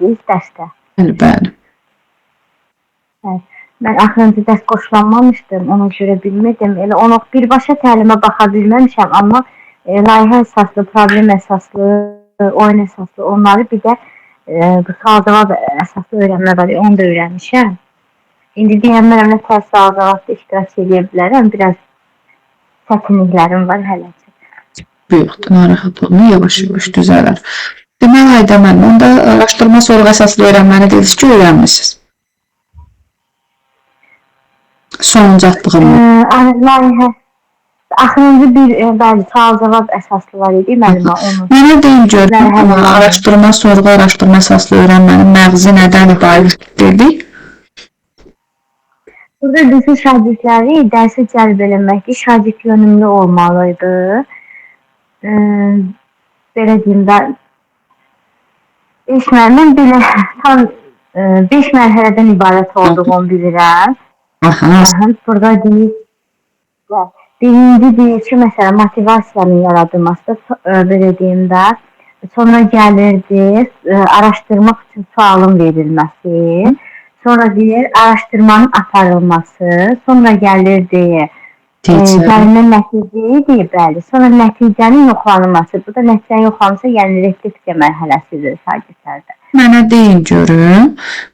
dərsdə. Bəli. Mən axırıncı dərs qoşulmamışdım, ona görə bilmirdim. Elə onu birbaşa təlimə baxa bilməmişəm, amma layihə əsaslı, problem əsaslı, oyun əsaslı, onları bir də sual-cavab əsaslı öyrənmə var, onu da öyrənmişəm. İndi deyəmərəmlə tərs sual-cavabda iştirak edə bilərəm, biraz çətinliklərim var hələ. Yoxdur, narahat olma, yavaş-yavaş düzələr. Deməli, Ayda müəllim, onda araşdırma sorğu əsaslı öyrənməni dediniz ki, öyrənmişsiniz. Sonuncatdığımı. Layihə axırıncı bir bəli sual-cavab əsaslı var idi müəllimə onu. Mənə deyin görün, araşdırma sorğu, araşdırma əsaslı öyrənmənin məğzi nədən ibarət dedik? Burada bütün şagirdləri dərsə cəlb eləməkdir, şagird yönümlü olmalıydı. Belə deyim də, 5 mərhələdən ibarət olduğunu bilirəm. Burada deyir, birinci deyir ki, məsələn, motivasiyanın yaradılması, belə deyim də, sonra gəlirdi, araşdırmaq üçün sualın verilməsi, sonra deyir, araşdırmanın aparılması, sonra gəlirdi, gəlinin nəticəyi bəli, sonra nəticənin yoxlanılması, bu da nəticənin yoxlanılması, yəni refleksiya mərhələsidir şagirdlərdə. Mənə deyin görüm,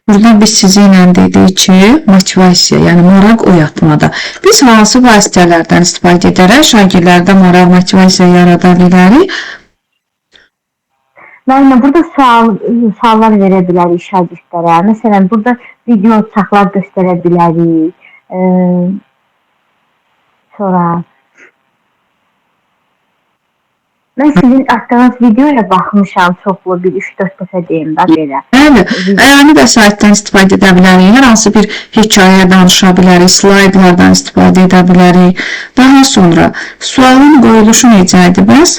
burada biz sizinlə dedik ki, motivasiya, yəni maraq oyatmada biz hansı vasitələrdən istifadə edərək şagirdlərdə maraq, motivasiya yarada bilərik? Müəllimə, burada suallar verə bilərik şagirdlərə. Məsələn, burada video çaxlar göstərə bilərik. Sonra mən sizin atdığınız videoya baxmışam çoxlu, bir 3-4 dəfə deyim də belə. Bəli, əyani vəsaitdən istifadə edə bilərik, hər hansı bir hekayə danışa bilərik, slaydlardan istifadə edə bilərik. Daha sonra sualın qoyuluşu necə idi bəs?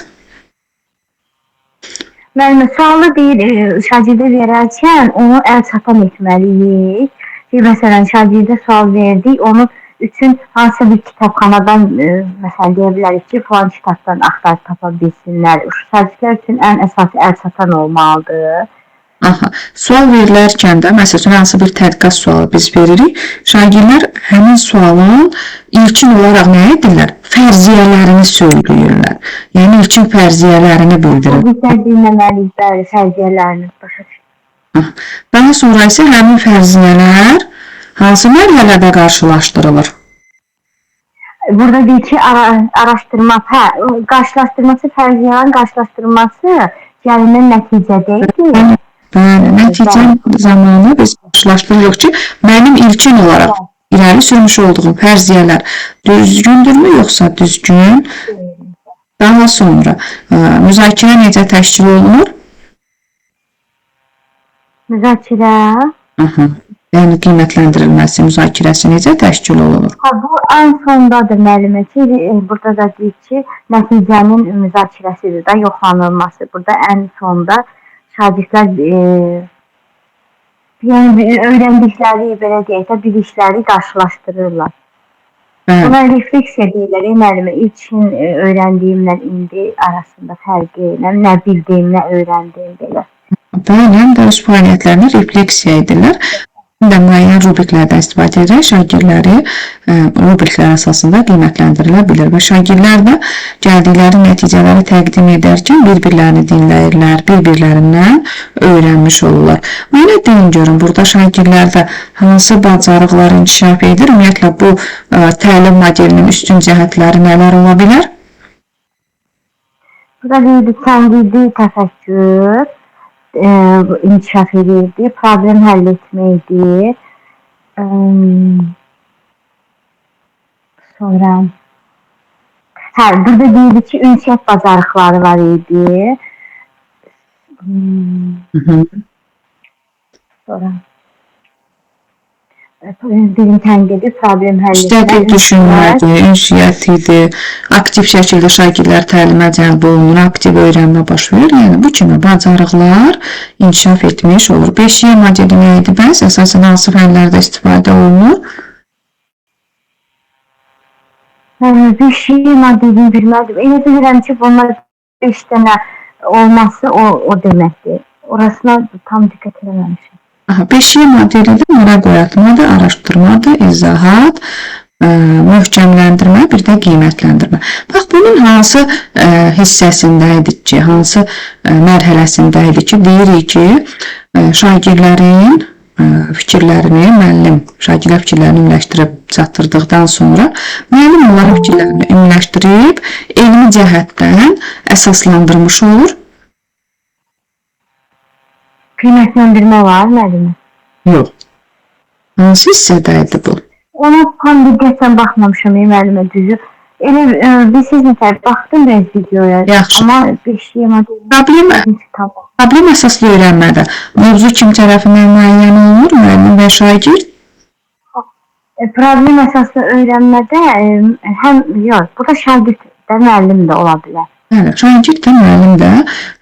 Müəllimə, sualı deyir, şagirdə verərkən onu əl çatan etməliyik. Məsələn, şagirdə sual verdik, onu üçün hansısa bir kitabxanadan, məsələn, deyə bilərik ki, falan kitabdan axtarıb tapa bilsinlər. Şagirdlər üçün ən əsası əl çatan olmalıdır. Sual verilərkən də, məsələn, hansı bir tədqiqat sualı biz veririk, şagirdlər həmin sualın ilkin olaraq nə edirlər? Fərziyyələrini söyləyirlər. Yəni, ilkin fərziyyələrini bildirir. Bizlər dinləməliyik, bəli, fərziyyələrini başa düşürük. Daha sonra isə həmin fərziyyələr hansı mərhələdə qarşılaşdırılır? Burada deyir ki, qarşılaşdırması, fərziyyələrin qarşılaşdırması gəlinin nəticədəydir. Bəli, nəticə zamanı biz qarşılaşdırırıq ki, mənim ilkin olaraq irəli sürmüş olduğum fərziyyələr düzgündürmü, yoxsa düzgün? Daha sonra müzakirə necə təşkil olunur? Müzakirə? Yəni, qiymətləndirilməsi, müzakirəsi necə təşkil olunur? Bu, ən sondadır müəllimə ki, burada da deyir ki, nəticənin müzakirəsidir də, yoxlanılması. Burada ən sonda şagirdlər öyrəndikləri, belə deyək də, bilikləri qarşılaşdırırlar. Buna refleksiya deyirlər, müəllimə, ilkin öyrəndiyimlə indi arasında fərqi, nə bildiyim, nə öyrəndiyim belə. Bəli, həm də öz fəaliyyətlərini refleksiya edirlər. Həm də müəyyən rubriklərdən istifadə edərək şagirdləri rubriklər əsasında qiymətləndirilə bilir və şagirdlər də gəldikləri nəticələri təqdim edərkən bir-birlərini dinləyirlər, bir-birlərindən öyrənmiş olurlar. Mənə deyin görün, burada şagirdlərdə hansı bacarıqlar inkişaf edir? Ümumiyyətlə, bu təlim modelinin üstün cəhətləri nələr ola bilər? Burada deyildi, tənqidi təfəkkür inkişaf edirdi, problem həll etməkdir. Sonra burada deyildi ki, ünsiyyət bacarıqları var idi. Sonra bilim tənqidi, problem həll etmək. Müstəqil düşünmədir, ünsiyyət idi, aktiv şəkildə şagirdlər təlimə cəlb olunur, aktiv öyrənmə baş verir. Yəni, bu kimi bacarıqlar inkişaf etmiş olur. 5Y modeli nə idi bəs? Əsasən hansı fənlərdə istifadə olunur? 5Y modelini bilmədim. Elə bilirəm ki, bunlar 5 dənə olması o deməkdir. Orasına tam diqqət eləməmişəm. Aha, 5Y modelidir, maraq oyatmadır, araşdırmadır, izahat, möhkəmləndirmə, bir də qiymətləndirmə. Bax, bunun hansı hissəsində idi ki, hansı mərhələsində idi ki, deyirik ki, şagirdlərin fikirlərini müəllim, şagirdlər fikirlərini ümumiləşdirib çatdırdıqdan sonra müəllim onların fikirlərini ümumiləşdirib elmi cəhətdən əsaslandırmış olur. Qiymətləndirmə var müəllimə? Yox. Hansı hissədə idi bu? Ona tam diqqətlə baxmamışam müəllimə düzü. Elə siz nətər baxdım biraz videoya. Yaxşı. Amma bir şey Problem əsaslı öyrənmədə mövzu kim tərəfindən müəyyən olunur, müəllim və şagird? Problem əsaslı öyrənmədə həm yox, burada şagird də müəllim də ola bilər. Bəli, şagird də müəllim də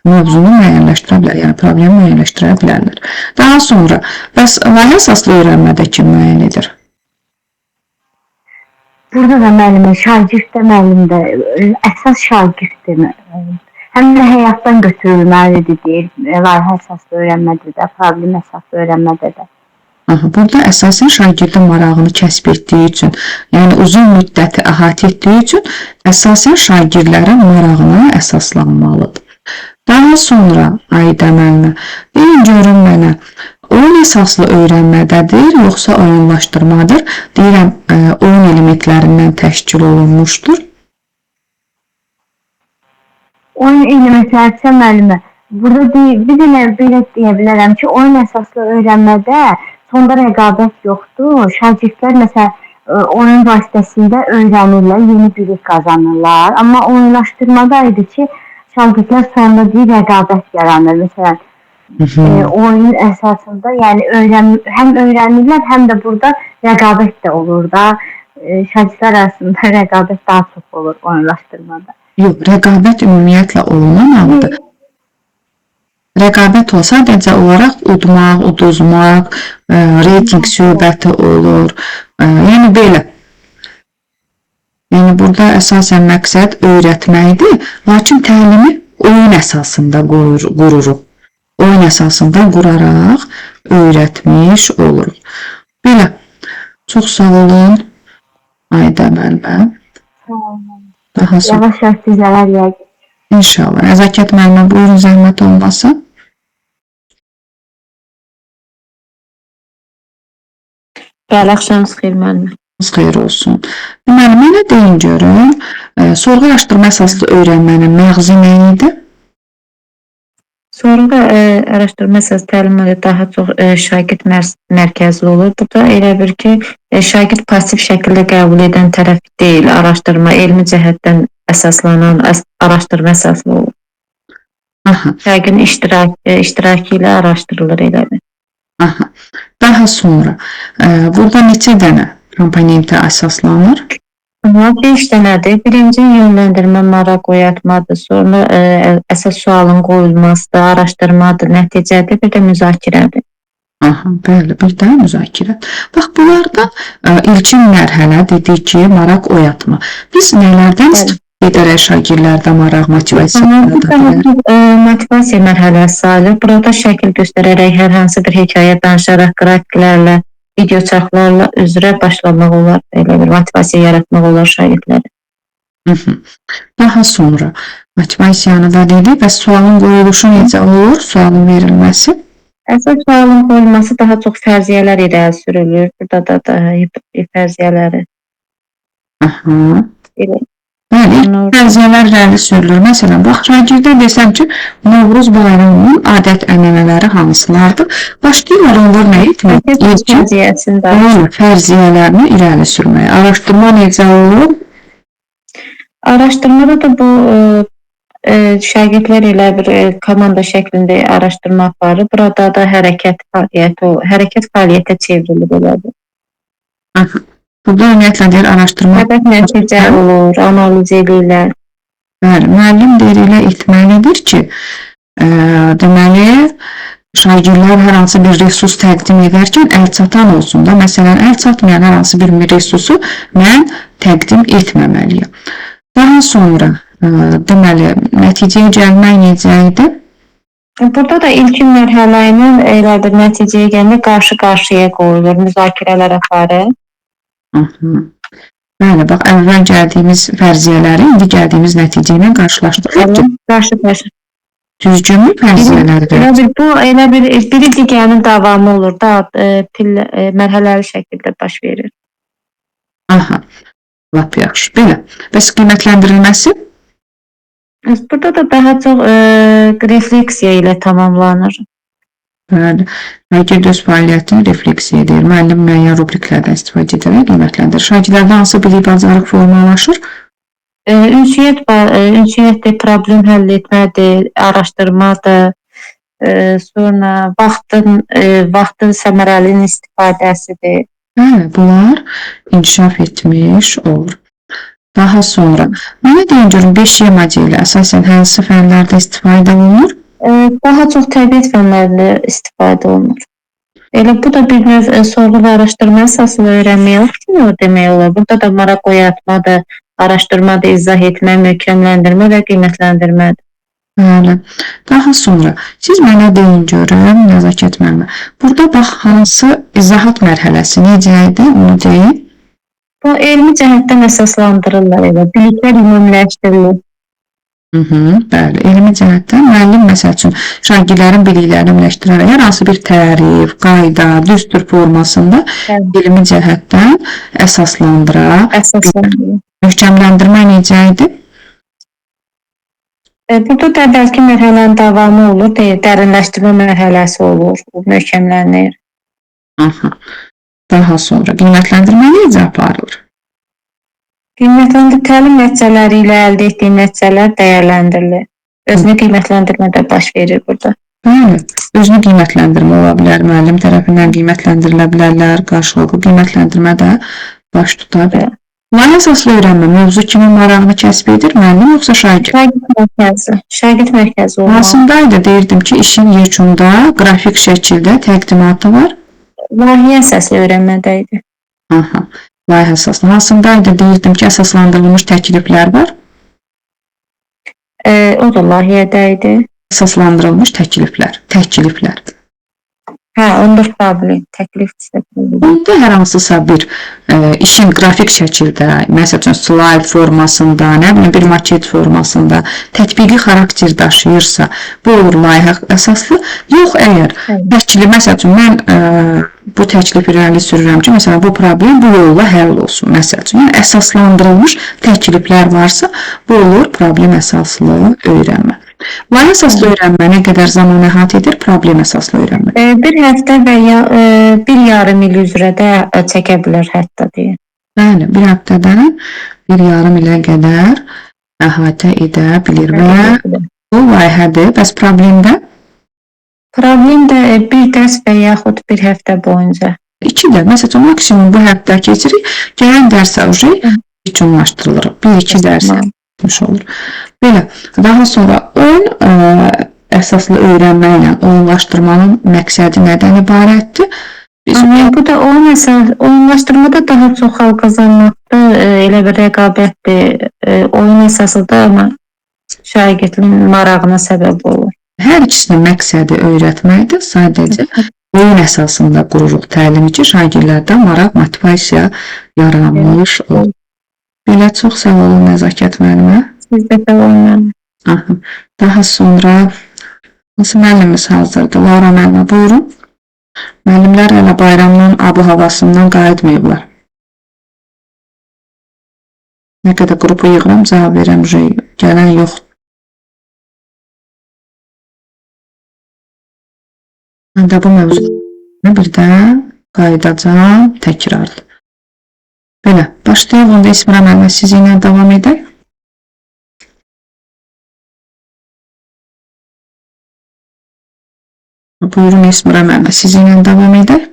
mövzunu müəyyənləşdirə bilər, yəni problemi müəyyənləşdirə bilərlər. Daha sonra, bəs layihə əsaslı öyrənmədə kim müəyyən edir? Burada da müəllimə, şagird də müəllim də əsas şagirddir. Həm də həyatdan götürülməlidir deyir, layihə əsaslı öyrənmədə də, problem əsaslı öyrənmədə də. Burada əsasən şagirdin marağını kəsb etdiyi üçün, yəni uzun müddəti əhatə etdiyi üçün əsasən şagirdlərin marağına əsaslanmalıdır. Daha sonra, Aida müəllimə, deyin görün mənə, oyun əsaslı öyrənmədədir, yoxsa oyunlaşdırmadır? Deyirəm, oyun elementlərindən təşkil olunmuşdur. Oyun elementlərsə müəllimə, burada bir dənə belə deyə bilərəm ki, oyun əsaslı öyrənmədə sonda rəqabət yoxdur. Şagirdlər məsələn oyun vasitəsində öyrənirlər, yeni bilik qazanırlar. Amma oyunlaşdırmada idi ki, şagirdlər sonda deyir rəqabət yaranır. Məsələn, oyun əsasında yəni həm öyrənirlər, həm də burada rəqabət də olur da. Şagirdlər arasında rəqabət daha çox olur oyunlaşdırmada. Yox, rəqabət ümumiyyətlə olunmamalıdır. Rəqabət olsa sadəcə olaraq udmaq, uduzmaq, reyting söhbəti olur. Yəni belə. Yəni burada əsasən məqsəd öyrətməkdir, lakin təlimi oyun əsasında qururuq. Oyun əsasında quraraq öyrətmiş oluruq. Belə. Çox sağ olun. Aida müəllimə. Sağ olun. Daha sonra. Yavaş-yavaş düzələr yəqin. İnşallah. Nəzakət müəllimə, buyurun, zəhmət olmasın. Bəli, axşamınız xeyir müəllimə. Xeyir olsun. Deməli, mənə deyin görün, sorğu araşdırma əsaslı öyrənmənin məğzi nə idi? Sorğu araşdırma əsaslı təlimdə daha çox şagird mərkəzli olur. Burada elə bir ki, şagird pasiv şəkildə qəbul edən tərəf deyil, araşdırma elmi cəhətdən əsaslanan araşdırma əsaslı olur. Şagirdin iştirakı ilə araşdırılır elə bir. Daha sonra, burada neçə dənə komponentə əsaslanır? 5 dənədir. Birinci yönləndirmə, maraq oyatmadır, sonra əsas sualın qoyulmasıdır, araşdırmadır, nəticədir, bir də müzakirədir. Bəli, bir də müzakirə. Bax, bunlardan ilkin mərhələ dedik ki, maraq oyatma. Biz nələrdən istifadə edərək şagirdlərdə maraq motivasiya yaradılır? Motivasiya mərhələsi sayılır. Burada şəkil göstərərək hər hansı bir hekayə danışaraq, qrafiklərlə, video çarxlarla üzrə başlamaq olar, elə bir motivasiya yaratmaq olar şagirdlərə. Daha sonra motivasiyanı da dedik və sualın qoyuluşu necə olur, sualın verilməsi? Əsas sualın qoyulması daha çox fərziyyələr irəli sürülür. Burada da fərziyyələri. Bəli, fərziyyələr irəli sürülür. Məsələn, bax, şagirdə desəm ki, Novruz bayramının adət-ənənələri hansılardır? Başlayırlar onlar nə etmək? Fərziyyələrini irəli sürməyə. Araşdırma necə olur? Araşdırmada da bu şagirdlər ilə bir komanda şəklində araşdırma aparır. Burada da hərəkət fəaliyyətə çevrilir belədir. Burada ümumiyyətlə deyir, araşdırma... Həbət nəticə olur, analiz edirlər. Bəli, müəllim deyir, elə etməlidir ki, deməli, şagirdlər hər hansı bir resurs təqdim edərkən əlçatan olsun da. Məsələn, əlçatmayan hər hansı bir resursu mən təqdim etməməliyəm. Daha sonra, deməli, nəticəyə gəlmək necə idi? Burada da ilkin mərhələ ilə elə bir nəticəyə gəlinir, qarşı-qarşıya qoyulur, müzakirələr aparır. Bəli, bax, əvvəl gəldiyimiz fərziyyələri indi gəldiyimiz nəticə ilə qarşılaşdırılır. Qarşı-qarşı. Düzgünmü fərziyyələrdir? Elə bir biri digərinin davamı olur da, mərhələli şəkildə baş verir. Aha, lap yaxşı. Belə, bəs qiymətləndirilməsi? Burada da daha çox refleksiya ilə tamamlanır. Bəli, şagird öz fəaliyyətini refleksiya edir. Müəllim müəyyən rubriklərdən istifadə edərək qiymətləndirir. Şagirdlərdə hansı bilik bacarıq formalaşır? Ünsiyyətdir, problem həll etmədir, araşdırmadır, sonra vaxtın səmərəli istifadəsidir. Bəli, bunlar inkişaf etmiş olur. Daha sonra, mənə deyin görün, 5Y modeli əsasən hansı fənlərdə istifadə olunur? Daha çox təbiət fənlərində istifadə olunur. Elə bu da bir növ sorğu və araşdırma əsaslı öyrənmə yox ki, o demək olar. Burada da maraq oyatmadır, araşdırmadır, izah etmə, möhkəmləndirmə və qiymətləndirmədir. Bəli. Daha sonra, siz mənə deyin görün, nəzakət müəllimə. Burada bax, hansı izahat mərhələsi necə idi, onu deyin. Bu, elmi cəhətdən əsaslandırırlar elə, biliklər ümumiləşdirilir. Bəli, elmi cəhətdən müəllim məsəl üçün şagirdlərin biliklərini ümumiləşdirərək hər hansı bir tərif, qayda, düstur formasında elmi cəhətdən əsaslandıra. Möhkəmləndirmə necə idi? Burada da əvvəlki mərhələnin davamı olur, dərinləşdirmə mərhələsi olur, möhkəmlənir. Daha sonra qiymətləndirmə necə aparılır? Qiymətləndirmə təlim nəticələri ilə əldə etdiyi nəticələr dəyərləndirilir. Özünü qiymətləndirmədə baş verir burada. Bəli, özünü qiymətləndirmə ola bilər, müəllim tərəfindən qiymətləndirilə bilərlər, qarşılıqlı qiymətləndirmə də baş tuta bilər. Layihə əsaslı öyrənmə mövzu kimin marağını kəsb edir, müəllim yoxsa şagird? Şagird mərkəzi olmalı. Hansındaydı deyirdim ki, işin yekunda qrafik şəkildə təqdimatı var? Layihə əsaslı öyrənmədəydi. Layihə əsaslı. Hansındaydı deyirdim ki, əsaslandırılmış təkliflər var? O da layihədəydi. Əsaslandırılmış təkliflər. Onda problem, təklif istədim. Onda hər hansısa bir işin qrafik şəkildə, məsələn, slayd formasında, bir maket formasında tətbiqi xarakter daşıyırsa, bu olur layihə əsaslı. Yox, əgər təklif, məsələn, mən bu təklif irəli sürürəm ki, məsələn, bu problem bu yolla həll olsun, məsələn. Yəni, əsaslandırılmış təkliflər varsa, bu olur problem əsaslı öyrənmə. Layihə əsaslı öyrənmə nə qədər zaman əhatə edir, problem əsaslı öyrənmə? Bir həftə və ya bir yarım il üzrə də çəkə bilər hətta deyə. Bəli, bir həftədən bir yarım ilə qədər əhatə edə bilir və bu layihədir. Bəs problemdə? Problem də bir dərs və yaxud bir həftə boyunca. 2 də, məsələn, maksimum bu həftə keçirik, gələn dərsə yekunlaşdırılır. 1-2 dərs etmiş olur. Belə, daha sonra oyun əsaslı öyrənmə ilə oyunlaşdırmanın məqsədi nədən ibarətdir? Bu da oyunlaşdırmada daha çox xal qazanmaqdır, elə bir rəqabətdir, oyun əsasıdır, amma şagirdin marağına səbəb olur. Hər ikisinin məqsədi öyrətməkdir, sadəcə oyun əsasında qururuq təlimi ki, şagirdlərdə maraq, motivasiya yaranmış olur. Belə çox sağ olun nəzakət müəllimə. Siz də sağ olun. Daha sonra hansı müəllimimiz hazırdır? Laura müəllimə, buyurun. Müəllimlər hələ bayramdan, abu-havasından qayıtmayıblar. Nə qədər qrupu yığıram, cavab verəm, gələn yoxdur. Məndə bu mövzu bir də qayıdacam, təkrarlı. Belə, başlayaq, onda İsmira müəllimə sizi ilə davam edək. Buyurun İsmira müəllimə, sizi ilə davam edək.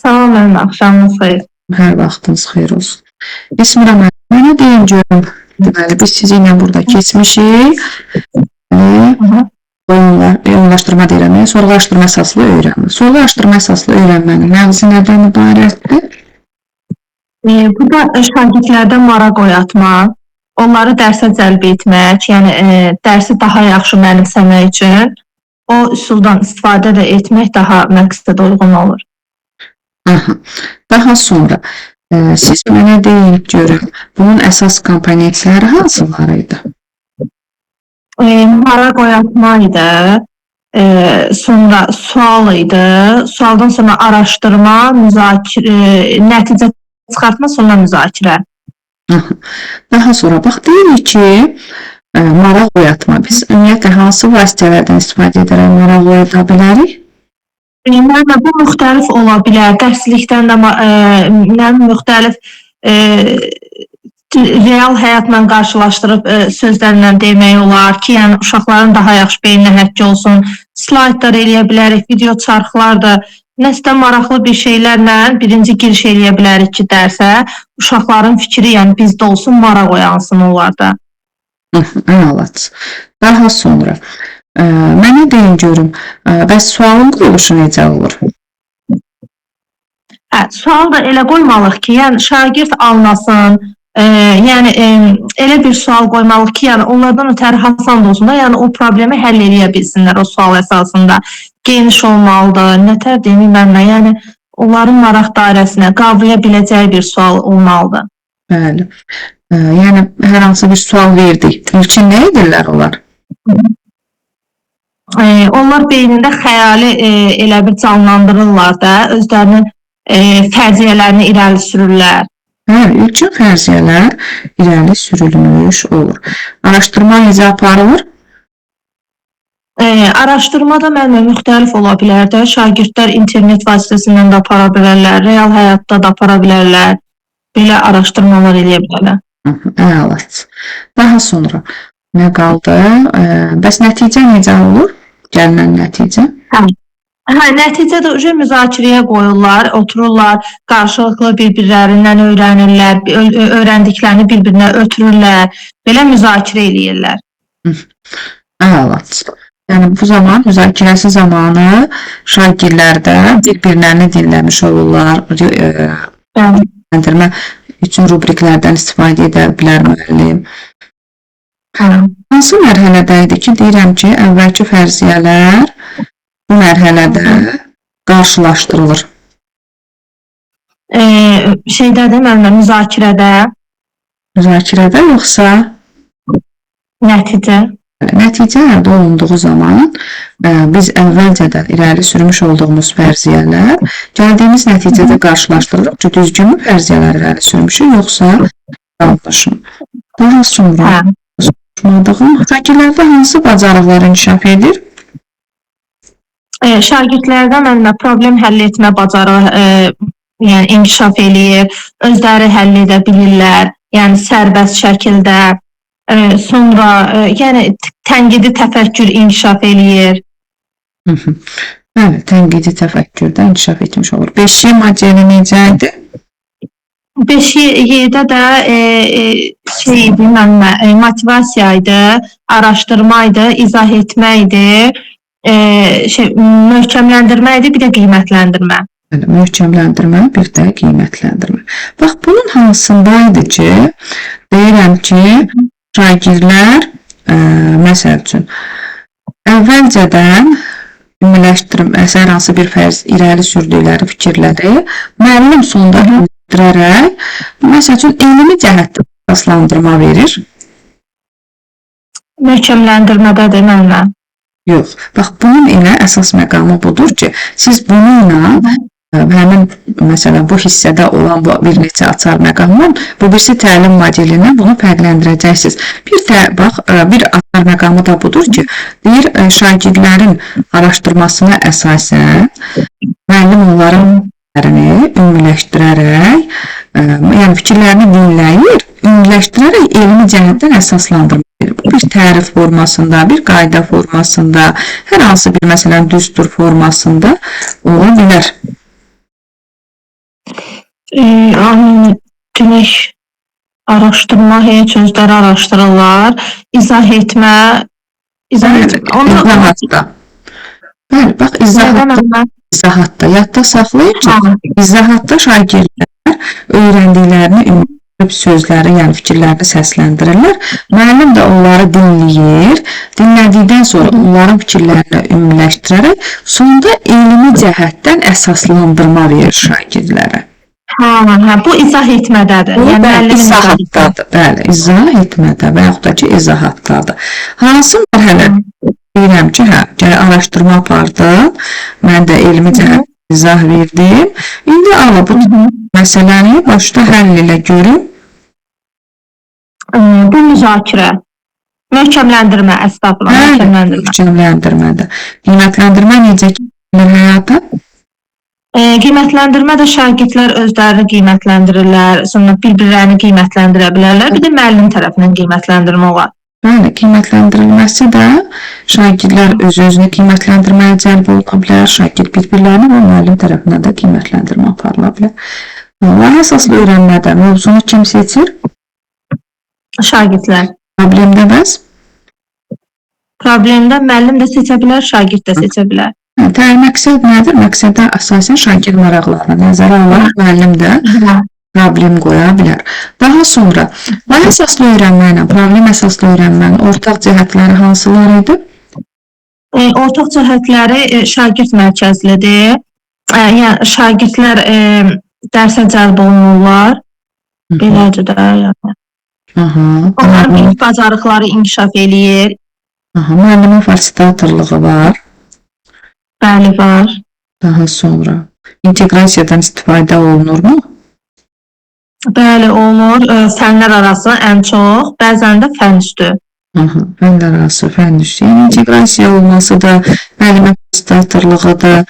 Sağ olun, axşamınız xeyir. Hər vaxtınız xeyir olsun. İsmira müəllimə, mənə deyin görüm. Deməli, biz sizi ilə burada keçmişik. Oyunlaşdırma deyirəm, sorğulaşdırma əsaslı öyrənmə. Sorğulaşdırma əsaslı öyrənmənin məğzi nədən ibarətdir? Bu da şagirdlərdə maraq oyatmaq, onları dərsə cəlb etmək, yəni dərsi daha yaxşı mənimsəmək üçün o üsuldan istifadə də etmək daha məqsədə uyğun olur. Aha. Daha sonra siz mənə deyin görüm, bunun əsas komponentləri hansılar idi? Maraq oyatma idi, sonra sual idi, sualdan sonra araşdırma, müzakirə, nəticə çıxartma, sonra müzakirə. Daha sonra bax deyirik ki, maraq oyatma. Biz ümumiyyətlə hansı vasitələrdən istifadə edərək maraq oyata bilərik? Bu müxtəlif ola bilər. Dərslikdən də müxtəlif real həyatla qarşılaşdırıb sözlərlə demək olar ki, yəni uşaqların daha yaxşı beyninə həkk olsun. Slaydlar eləyə bilərik, video çarxlar da, nəsə maraqlı bir şeylərlə birinci giriş eləyə bilərik ki, dərsə uşaqların fikri, yəni bizdə olsun, maraq oyansın onlarda. Əlaç. Daha sonra mənə deyin görüm, bəs sualın quruluşu necə olur? Sual da elə qoymalıyıq ki, yəni şagird anlasın, yəni elə bir sual qoymalıyıq ki, yəni onlardan ötəri hasan da olsun da, yəni o problemi həll eləyə bilsinlər o sual əsasında. Geniş olmalıdır, nətər deyim mənlə, yəni onların maraq dairəsinə qavraya biləcəyi bir sual olmalıdır. Bəli. Yəni hər hansı bir sual verdik. İlkin nə edirlər onlar? Onlar beynində xəyali elə bir canlandırırlar da, özlərinin fərziyyələrini irəli sürürlər. İlkin fərziyyələr irəli sürülmüş olur. Araşdırma necə aparılır? Araşdırma da müxtəlif ola bilər də. Şagirdlər internet vasitəsindən də apara bilərlər, real həyatda da apara bilərlər. Belə araşdırmalar eləyə bilərlər. Əlaç. Daha sonra nə qaldı? Bəs nəticə necə olur? Gəlinən nəticə? Nəticə də müzakirəyə qoyurlar, otururlar, qarşılıqlı bir-birlərindən öyrənirlər, öyrəndiklərini bir-birinə ötürürlər, belə müzakirə eləyirlər. Əlaç. Yəni bu zaman müzakirəsi zamanı şagirdlər də bir-birlərini dinləmiş olurlar. Öyrəndirmə üçün rubriklərdən istifadə edə bilər müəllim. Hansı mərhələdə idi ki, deyirəm ki, əvvəlki fərziyyələr bu mərhələdə qarşılaşdırılır? Şeydədir, müzakirədə. Müzakirədə yoxsa? Nəticə. Nəticə əldə olunduğu zaman biz əvvəlcədən irəli sürmüş olduğumuz fərziyyələr gəldiyimiz nəticədə qarşılaşdırırıq ki, düzgünmü fərziyyələr irəli sürmüşük, yoxsa yanlışmı? Daha sonra şagirdlərdə hansı bacarıqlar inkişaf edir? Şagirdlərdə problem həll etmə bacarığı inkişaf eləyir, özləri həll edə bilirlər, yəni sərbəst şəkildə. Sonra tənqidi təfəkkür inkişaf eləyir. Bəli, tənqidi təfəkkürdə inkişaf etmiş olur. 5-ci modeli necə idi? 5-ci də motivasiya idi, araşdırma idi, izah etmə idi, möhkəmləndirmə idi, bir də qiymətləndirmə. Möhkəmləndirmə, bir də qiymətləndirmə. Bax, bunun hansındaydı ki, deyirəm ki, şagirdlər, məsəl üçün, əvvəlcədən ümumiləşdirib, hər hansı bir fərz irəli sürdükləri fikirləri müəllim sonda bildirərək, məsəl üçün, elmi cəhətdə əsaslandırma verir. Möhkəmləndirmədədir mənlə. Yox, bax, bunun elə əsas məqamı budur ki, siz bununla həmin, məsələn, bu hissədə olan bu bir neçə açar məqamdan bu birisi təlim modelindən bunu fərqləndirəcəksiniz. Bir açar məqamı da budur ki, deyir, şagirdlərin araşdırmasına əsasən müəllim onların fikirlərini ümumiləşdirərək, yəni fikirlərini dinləyir, ümumiləşdirərək elmi cəhətdən əsaslandırma verir. Bu bir tərif formasında, bir qayda formasında, hər hansı bir, məsələn, düstur formasında ola bilər. Demək, araşdırma, özləri araşdırırlar, izah etmə, İzahatda. Bəli, bax, izahatda, yadda saxlayın ki, izahatda şagirdlər öyrəndiklərini sözləri, yəni fikirlərini səsləndirirlər. Müəllim də onları dinləyir. Dinlədikdən sonra onların fikirlərini ümumiləşdirərək sonda elmi cəhətdən əsaslandırma verir şagirdlərə. Bu izah etmədədir. Yəni müəllimin izahatdadır. Bəli, izah etmədə və yaxud da ki, izahatdadır. Hansı mərhələ deyirəm ki, araşdırma apardım. Mən də elmi cəhət izah verdim. İndi ala bu məsələni başda həll elə görüm. Bu müzakirə, möhkəmləndirmə, möhkəmləndirmədir. Qiymətləndirmə necə gəlir həyata? Qiymətləndirmə də şagirdlər özlərini qiymətləndirirlər, sonra bir-birlərini qiymətləndirə bilərlər. Bir də müəllim tərəfindən qiymətləndirmə olar. Bəli, qiymətləndirilməsi də şagirdlər öz-özünü qiymətləndirməyə cəlb oluna bilər, şagird bir-birlərini və müəllim tərəfindən də qiymətləndirmə aparıla bilər. Layihə əsaslı öyrənmədə mövzunu kim seçir? Şagirdlər. Problemdə bəs? Problemdə müəllim də seçə bilər, şagird də seçə bilər. Təyin məqsəd nədir? Məqsəddə əsasən şagird maraqlarına nəzərə alaraq müəllim də problem qoya bilər. Daha sonra, layihə əsaslı öyrənmə ilə problem əsaslı öyrənmənin ortaq cəhətləri hansılar idi? Ortaq cəhətləri şagird mərkəzlidir. Yəni, şagirdlər dərsə cəlb olunurlar. Belədir də, yəni. Onların ilk bacarıqları inkişaf eləyir. Müəllimin fasilitatorluğu var. Bəli, var. Daha sonra, inteqrasiyadan istifadə olunurmu? Bəli, olunur. Fənlər arası ən çox, bəzən də fən üstü. Fənlər arası, fən üstü. Yəni, inteqrasiya olması da, müəllimin fasilitatorluğu da,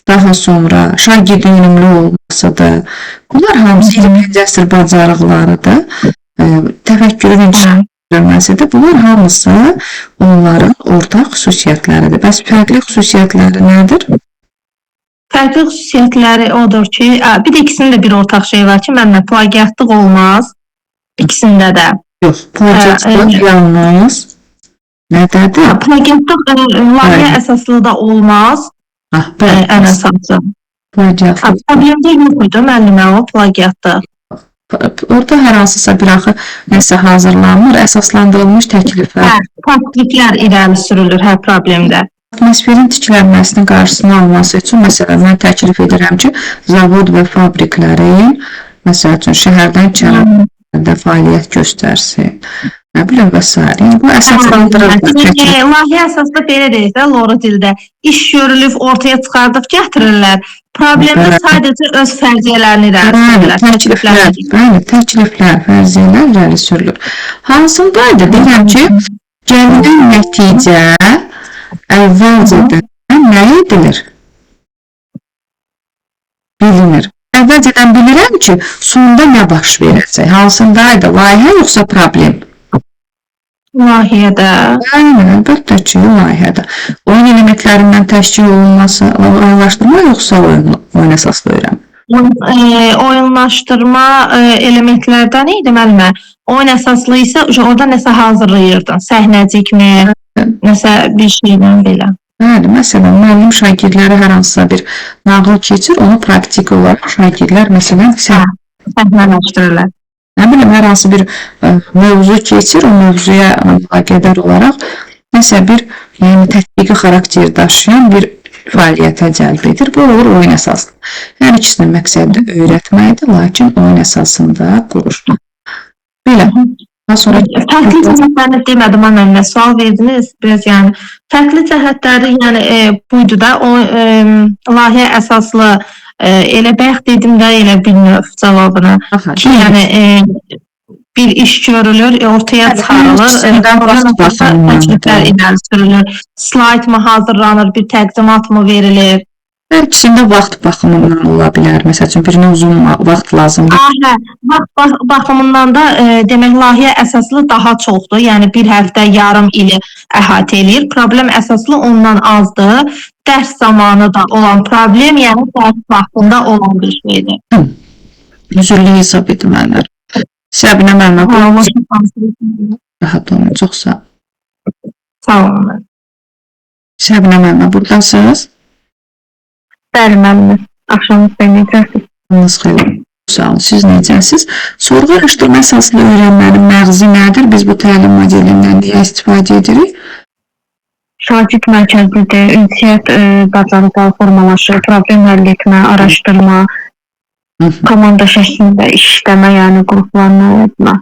daha sonra şagirdin ünümlü olması da, bunlar hamısı 20-ci əsr bacarıqlarıdır. Təfəkkürün inkişaf edilməsi də, bunlar hamısı onların ortaq xüsusiyyətləridir. Bəs fərqli xüsusiyyətləri nədir? Fərqli xüsusiyyətləri odur ki, bir də ikisinin də bir ortaq şey var ki, məndən plagiatlıq olmaz. İkisində də. Yox, plagiatlıq yalnız nədədir? Plagiatlıq layihə əsaslı da olmaz. Ən əsası. Plagiatlıq. Problemdə yox idi müəllimə o plagiatlıq. Orada hər hansısa bir axı nəsə hazırlanmır, əsaslandırılmış təkliflər. Təkliflər irəli sürülür hər problemdə. Atmosferin tiklənməsinin qarşısını alması üçün, məsələn, mən təklif edirəm ki, zavod və fabriklərin, məsəl üçün, şəhərdən kənarda fəaliyyət göstərsin. Nə bilim və s. Bu əsaslandırılır. Layihə əsasında belə deyək də, loru dildə iş görülüb, ortaya çıxardıb gətirirlər. Problemdə sadəcə öz fərziyyələrini irəli sürülür. Təkliflər, fərziyyələr irəli sürülür. Hansındaydı? Deyirəm ki, gələn nəticə əvvəlcədən nə edilir? Bilinir. Əvvəlcədən bilirəm ki, sonda nə baş verəcək? Hansındaydı? Layihə yoxsa problem? Layihədə. Əlbəttə ki, layihədə. Oyun elementlərindən təşkil olunması oyunlaşdırma yoxsa oyun əsaslı öyrənmə? Oyunlaşdırma elementlərdən idi müəllimə. Oyun əsaslı isə orada nəsə hazırlayırdın. Səhnəcikmi, nəsə bir şeylə belə. Bəli, məsələn, müəllim şagirdlərə hər hansısa bir nağıl keçir, onu praktik olaraq şagirdlər, məsələn, səhnələşdirirlər. Nə bilim, hər hansı bir mövzu keçir, o mövzuya əlaqədar olaraq nəsə bir tətbiqi xarakter daşıyan bir fəaliyyətə cəlb edir. Bu olur oyun əsaslı. Hər ikisinin məqsədi öyrətməkdir, lakin oyun əsasında qurur. Belə. Fərqli cəhətlərini demədim, mənə sual verdiniz. Fərqli cəhətləri buydu da, layihə əsaslı elə bayaq dedim də elə bir növ cavabını ki, bir iş görülür, ortaya çıxarılır, təkliflər irəli sürülür, slayd mı hazırlanır, bir təqdimat mı verilir? Hər ikisində vaxt baxımından ola bilər. Məsəl üçün, birinə uzun vaxt lazımdır. Vaxt baxımından da demək, layihə əsaslı daha çoxdur. Yəni, bir həftə, yarım ili əhatə eləyir. Problem əsaslı ondan azdır. Dərs zamanı da olan problem, yəni dərs vaxtında olan bir şeydir. Üzürlü hesab etmənlər. Səbinə mənə rahat olun, çox sağ. Sağ olun. Səbinə mənə buradasınız? Bəli, müəllimə. Axşamınız xeyir, necəsiniz? Axşamınız xeyir. Sağ olun. Siz necəsiz? Sorğu araşdırma əsaslı öyrənmənin məğzi nədir? Biz bu təlim modelindən niyə istifadə edirik? Şagird mərkəzlidir, ünsiyyət bacarıqları formalaşır, problem həll etmə, araşdırma, komanda şəklində işləmə, yəni qruplarla etmə.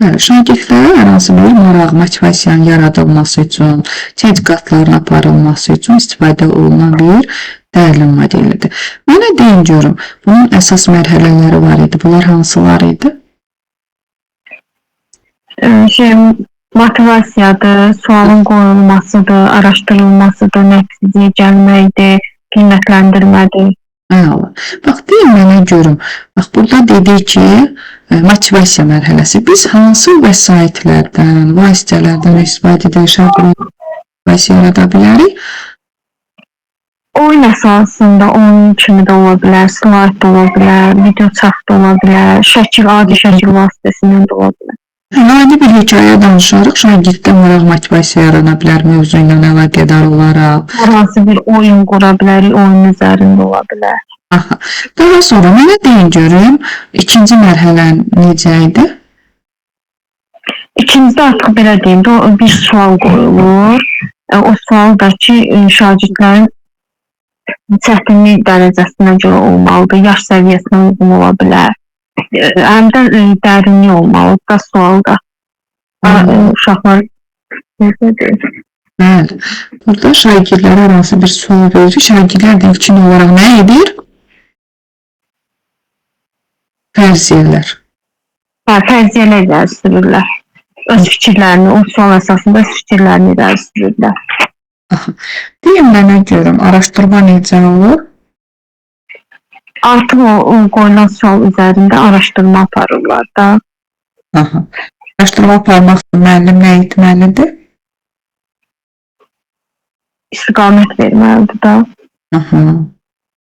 Şagirdlərə hər hansı bir maraq, motivasiyanın yaradılması üçün, tədqiqatların aparılması üçün istifadə olunan bir təlim modelidir. Mənə deyin görüm, bunun əsas mərhələləri var idi. Bunlar hansılar idi? Motivasiyadır, sualın qoyulmasıdır, araşdırılmasıdır, nəticəyə gəlməkdir, qiymətləndirmədir. Bax, deyin mənə görüm. Bax, burada dedik ki, motivasiya mərhələsi. Biz hansı vəsaitlərdən, vasitələrdən istifadə edək, motivasiya yarada bilərik? Oyun əsasında oyun kimi də ola bilər, slayd da ola bilər, video çap da ola bilər, adi şəkil vasitəsindən də ola bilər. Adi bir hekayə danışarıq, şagirddə maraq motivasiya yarana bilər mövzu ilə əlaqədar olaraq. Hər hansı bir oyun qura bilərik, oyun üzərində ola bilər. Daha sonra mənə deyin görüm, ikinci mərhələ necə idi? İkincidə artıq belə deyim, bir sual qoyulur. O sual da ki, şagirdlərin çətinlik dərəcəsinə görə olmalıdır, yaş səviyyəsinə uyğun ola bilər. Həm də dərinlik olmalıdır da sualda. Uşaqlar necədir? Bəli. Burada şagirdlərə hər hansı bir sual verir. Şagirdlər də ilkin olaraq nə edir? Fərziyyələr. Fərziyyələr irəli öz fikirlərini, o sual əsasında öz fikirlərini irəli sürürlər. Deyin mənə görüm, araşdırma necə olur? Artıq o qoyulan sual üzərində araşdırma aparırlar da. Araşdırma aparmaq üçün müəllim nə etməlidir? İstiqamət verməlidir da.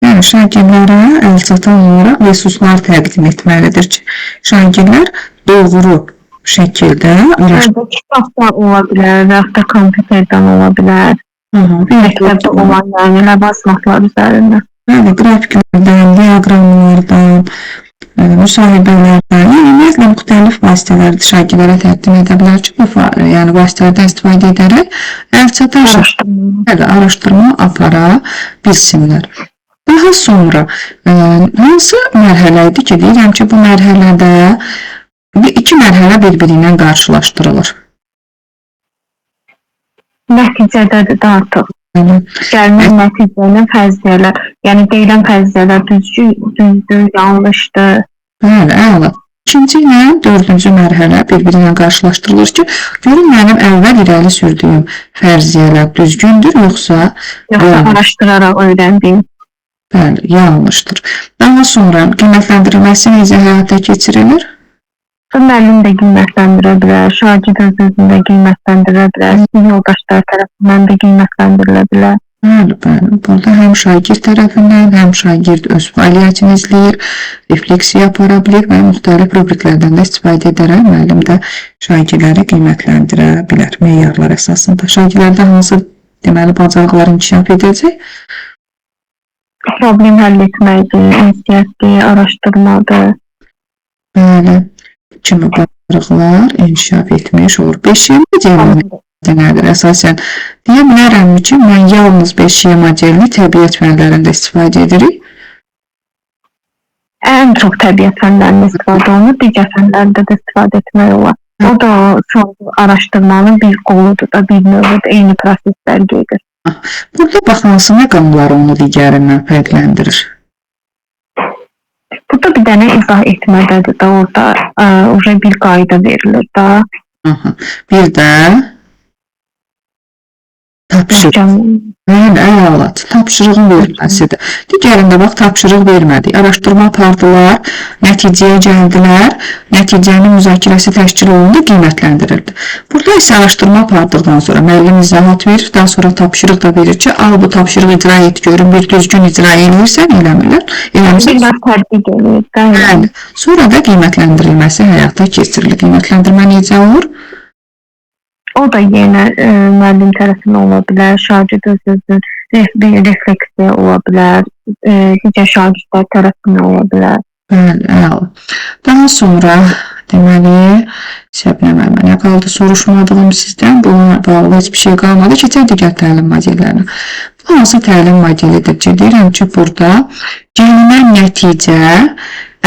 Yəni, şagirdlərə əlçatan olaraq resurslar təqdim etməlidir ki, şagirdlər doğru şəkildə araşdırma. Kitabdan ola bilər, və yaxud da kompüterdən ola bilər. Məktəbdə olan yəni ləvazimatlar üzərində. Bəli, qrafiklərdən, diaqramlardan, müsahibələrdən, yəni ümumiyyətlə müxtəlif vasitələrdə şagirdlərə təqdim edə bilər ki, yəni vasitələrdən istifadə edərək əlçatan araşdırma apara bilsinlər. Daha sonra hansı mərhələ idi ki, deyirəm ki, bu mərhələdə iki mərhələ bir-biri ilə qarşılaşdırılır. Nəticədədir də artıq. Gəlmə nəticənin fərziyyələr, yəni deyilən fərziyyələr düzdür, yanlışdır. Bəli, əla. İkinci ilə dördüncü mərhələ bir-biri ilə qarşılaşdırılır ki, görün mənim əvvəl irəli sürdüyüm fərziyyələr düzgündür, yoxsa araşdıraraq öyrəndim. Bəli, yanlışdır. Daha sonra qiymətləndirilməsi necə həyata keçirilir? Müəllim də qiymətləndirə bilər, şagird öz-özündə qiymətləndirə bilər, yoldaşlar tərəfindən də qiymətləndirilə bilər. Bəli. Burada həm şagird tərəfindən, həm şagird öz fəaliyyətini izləyir, refleksiya apara bilir və müxtəlif rubriklərdən də istifadə edərək müəllim də şagirdləri qiymətləndirə bilər meyarlar əsasında. Şagirdlərdə hansı deməli bacarıqlar inkişaf edəcək? Problem həll etməkdir, ünsiyyətdir, araşdırmadır. Bəli. Kimi bacarıqlar inkişaf etmiş olur. 5 modelini nədir? Əsasən deyə bilərəmmi ki, mən yalnız 5 modelini təbiət fənlərində istifadə edirik? Ən çox təbiət fənlərində istifadə olunur, digər fənlərdə də istifadə etmək olar. O da araşdırmanın bir qoludur da, bir növüdür, eyni proseslər gedir. Burada bax, hansı məqamlar onu digərindən fərqləndirir? Burada bir dənə izah etmədədir da, orada bir qayda verilir da. Bir də tapşırıq. Əlat, tapşırığın verilməsidir. Digərində bax, tapşırıq vermədik. Araşdırma apardılar, nəticəyə gəldilər, nəticənin müzakirəsi təşkil olundu, qiymətləndirildi. Burada isə araşdırma apardıqdan sonra müəllim izahat verir, daha sonra tapşırıq da verir ki, al bu tapşırığı icra et, görün bir düzgün icra edirsən, eləmirlər. Sonra da qiymətləndirilməsi həyata keçirilir. Qiymətləndirmə necə olur? O da yenə müəllim tərəfindən ola bilər, şagird öz-özünün refleksiya ola bilər, digər şagirdlər tərəfindən ola bilər. Bəli, əla. Daha sonra deməli, Şəbnəm müəllimə, nə qaldı soruşmadığım sizdən? Bununla bağlı heç bir şey qalmadı. Keçək digər təlim modellərinə. Bu hansı təlim modelidir? Deyirəm ki, burada gəlinən nəticə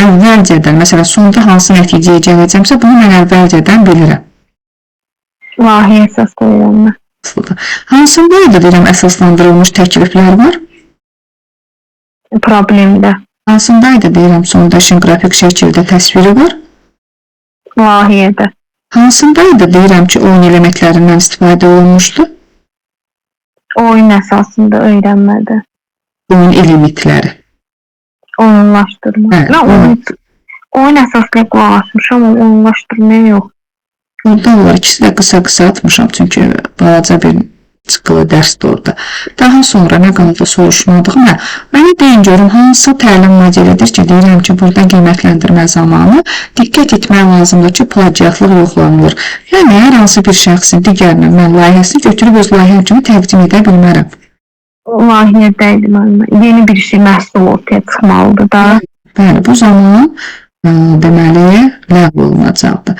əvvəlcədən, məsələn, sonda hansı nəticəyə gələcəmsə, bunu mən əvvəlcədən bilirəm. Layihə əsaslı öyrənmə. Hansında da deyirəm əsaslandırılmış təkliflər var? Problemdə. Hansındaydı deyirəm sonda işin qrafik şəkildə təsviri var? Layihədə. Hansındaydı deyirəm ki, oyun elementlərindən istifadə olunmuşdu? Oyun əsasında öyrənmədə. Oyun elementləri. Oyunlaşdırma. Hə, Mən oyun əsaslı qulaq asmışam, amma oyunlaşdırmaya yox. Orada var, ikisi də qısa-qısa atmışam, çünki balaca bir çıxılı dərsdir orada. Daha sonra nə qaldı soruşmadığım, mənə deyin görüm, hansı təlim modelidir ki, deyirəm ki, burada qiymətləndirmə zamanı diqqət etmək lazımdır ki, plagiatlıq yoxlanılır. Yəni, hər hansı bir şəxsin digərinə mən layihəsini götürüb öz layihəm kimi təqdim edə bilmərəm. Layihədəydi mənim. Yeni bir şey məhsul ortaya çıxmalıdır da. Bəli, bu zaman deməli, ləğv olunacaqdır.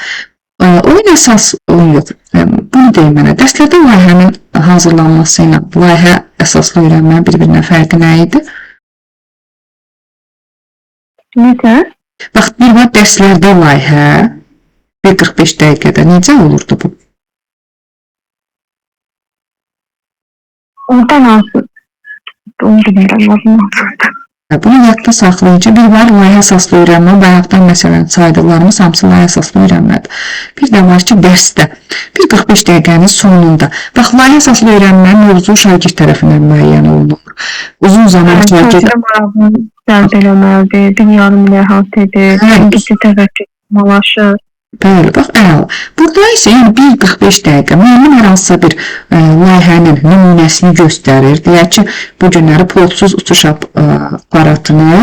Oyun əsas oyun yox. Bunu deyim mənə. Dərslərdə layihənin hazırlanması ilə layihə əsaslı öyrənmənin bir-birinə fərqi nə idi? Necə? Bax, bir var dərslərdə layihə 45 dəqiqədə necə olurdu bu? Oradan hansı? Onu bilmirəm, adını olurdu. Bunu yadda saxlayın ki, bir var layihə əsaslı öyrənmə, bayaqdan məsələn saydıqlarımız hamısı layihə əsaslı öyrənmədir. Bir də var ki, dərsdə, bir 45 dəqiqənin sonunda. Bax, layihə əsaslı öyrənmə mövzu şagird tərəfindən müəyyən olunur. Uzun zaman şagird... marağını cəlb eləməlidir, dünyanın müləhat edir, İngilizcə təvəkkül etməlaşır. Bəli, bax, əla. Burada isə yəni 1-45 dəqiqə müəyyən hər hansısa bir layihənin nümunəsini göstərir. Deyək ki, bu günləri pilotsuz uçuş aparatını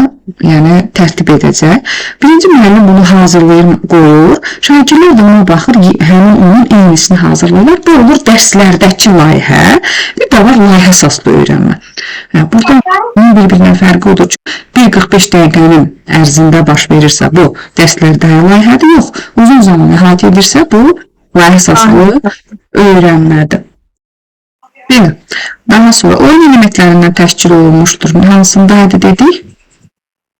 tərtib edəcək. Birinci müəllim bunu hazırlayır, qoyur. Şagirdlər də ona baxır, həmin onun eynisini hazırlayırlar. Bu olur dərslərdəki layihə, bir də var layihə əsaslı öyrənmə. Burada bunun bir-birinə fərqi odur ki, 1-45 dəqiqənin ərzində baş verirsə, bu dərslərdə layihədir, yox. Uzun zaman əhatə edirsə, bu layihə əsaslı öyrənmədir. Belə, daha sonra oyun elementlərindən təşkil olunmuşdur. Hansındaydı dedik?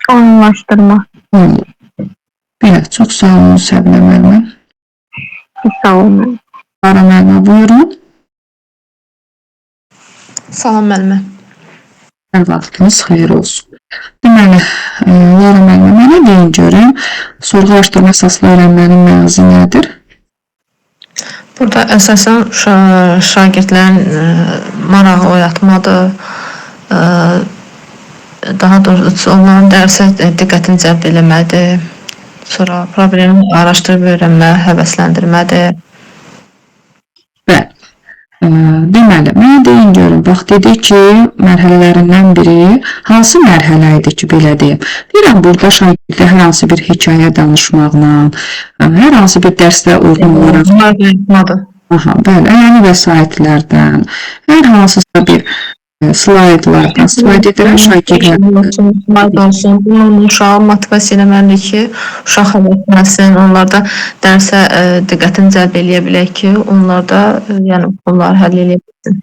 Oyunlaşdırma. Belə, çox sağ olun Səbinə müəllimə. Sağ olun. Lara müəllimə, buyurun. Salam müəllimə. Hər vaxtınız xeyir olsun. Deməli, Lara müəllimə, mənə deyin görüm, sorğu-araşdırma əsaslı öyrənmənin məqsədi nədir? Burada əsasən şagirdlərin marağı oyatmadır, daha doğrusu onların dərsə diqqətini cəlb eləmədir, sonra problemi araşdırıb öyrənmə, həvəsləndirmədir. Bəli. Deməli, mənə deyin görün, bax, dedik ki, mərhələlərindən biri hansı mərhələ idi ki, belə deyim. Deyirəm, burada şagirdə hər hansı bir hekayə danışmaqla, hər hansı bir dərsdə uyğun olaraq, bəli, əyani vəsaitlərdən, hər hansısa bir slaydlardan istifadə edirəm şagirdlər. Slayd olsun, bunun uşağı motivasiya eləməlidir ki, uşaq həvəslənsin, onlar da dərsə diqqətini cəlb eləyə bilək ki, onlar da bunları həll eləyə bilsin.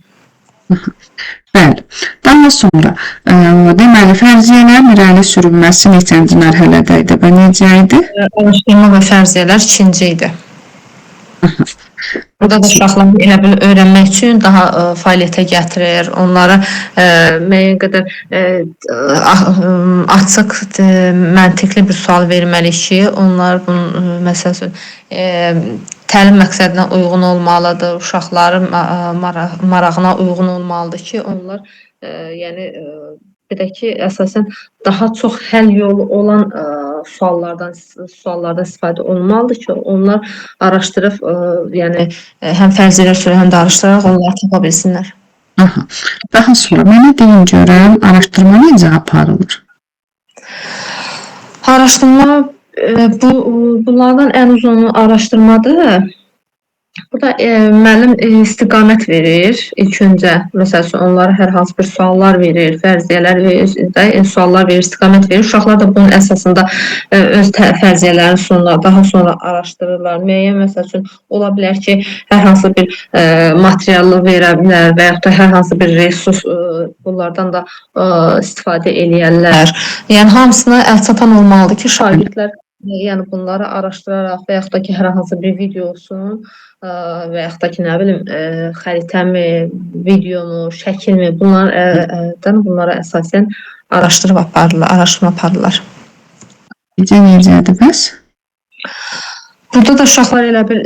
Bəli. Daha sonra, deməli, fərziyyələrin irəli sürülməsi neçənci mərhələdə idi və necə idi? Araşdırma və fərziyyələr 2-ci idi. Burada da uşaqları elə bil öyrənmək üçün daha fəaliyyətə gətirir, onlara müəyyən qədər açıq, məntiqli bir sual verməliyik ki, onlar bunun, məsəl üçün, təlim məqsədinə uyğun olmalıdır, uşaqların marağına uyğun olmalıdır ki, onlar, bir də ki, əsasən daha çox həll yolu olan suallardan istifadə olmalıdır ki, onlar araşdırıb, həm fərziyələr sürə, həm də araşdıraraq onları tapa bilsinlər. Daha sonra mənə deyin görəm, araşdırma necə aparılır? Araşdırma, bunlardan ən uzunu araşdırmadır. Burada müəllim istiqamət verir. İlk öncə, məsəl üçün, onlara hər hansı bir suallar verir, fərziyyələr verir, suallar verir, istiqamət verir. Uşaqlar da bunun əsasında öz fərziyyələrini sunurlar, daha sonra araşdırırlar. Müəyyən, məsəl üçün, ola bilər ki, hər hansı bir materialı verə bilər və yaxud da hər hansı bir resurs bunlardan da istifadə eləyərlər. Yəni, hamısına əlçatan olmalıdır ki, şagirdlər yəni bunları araşdıraraq və yaxud da ki, hər hansı bir video olsun və yaxud da ki, nə bilim, xəritəmi, videomu, şəkilmi, bunlara əsasən araşdırma aparırlar. Necə necədir bəs? Burada da uşaqlar elə bir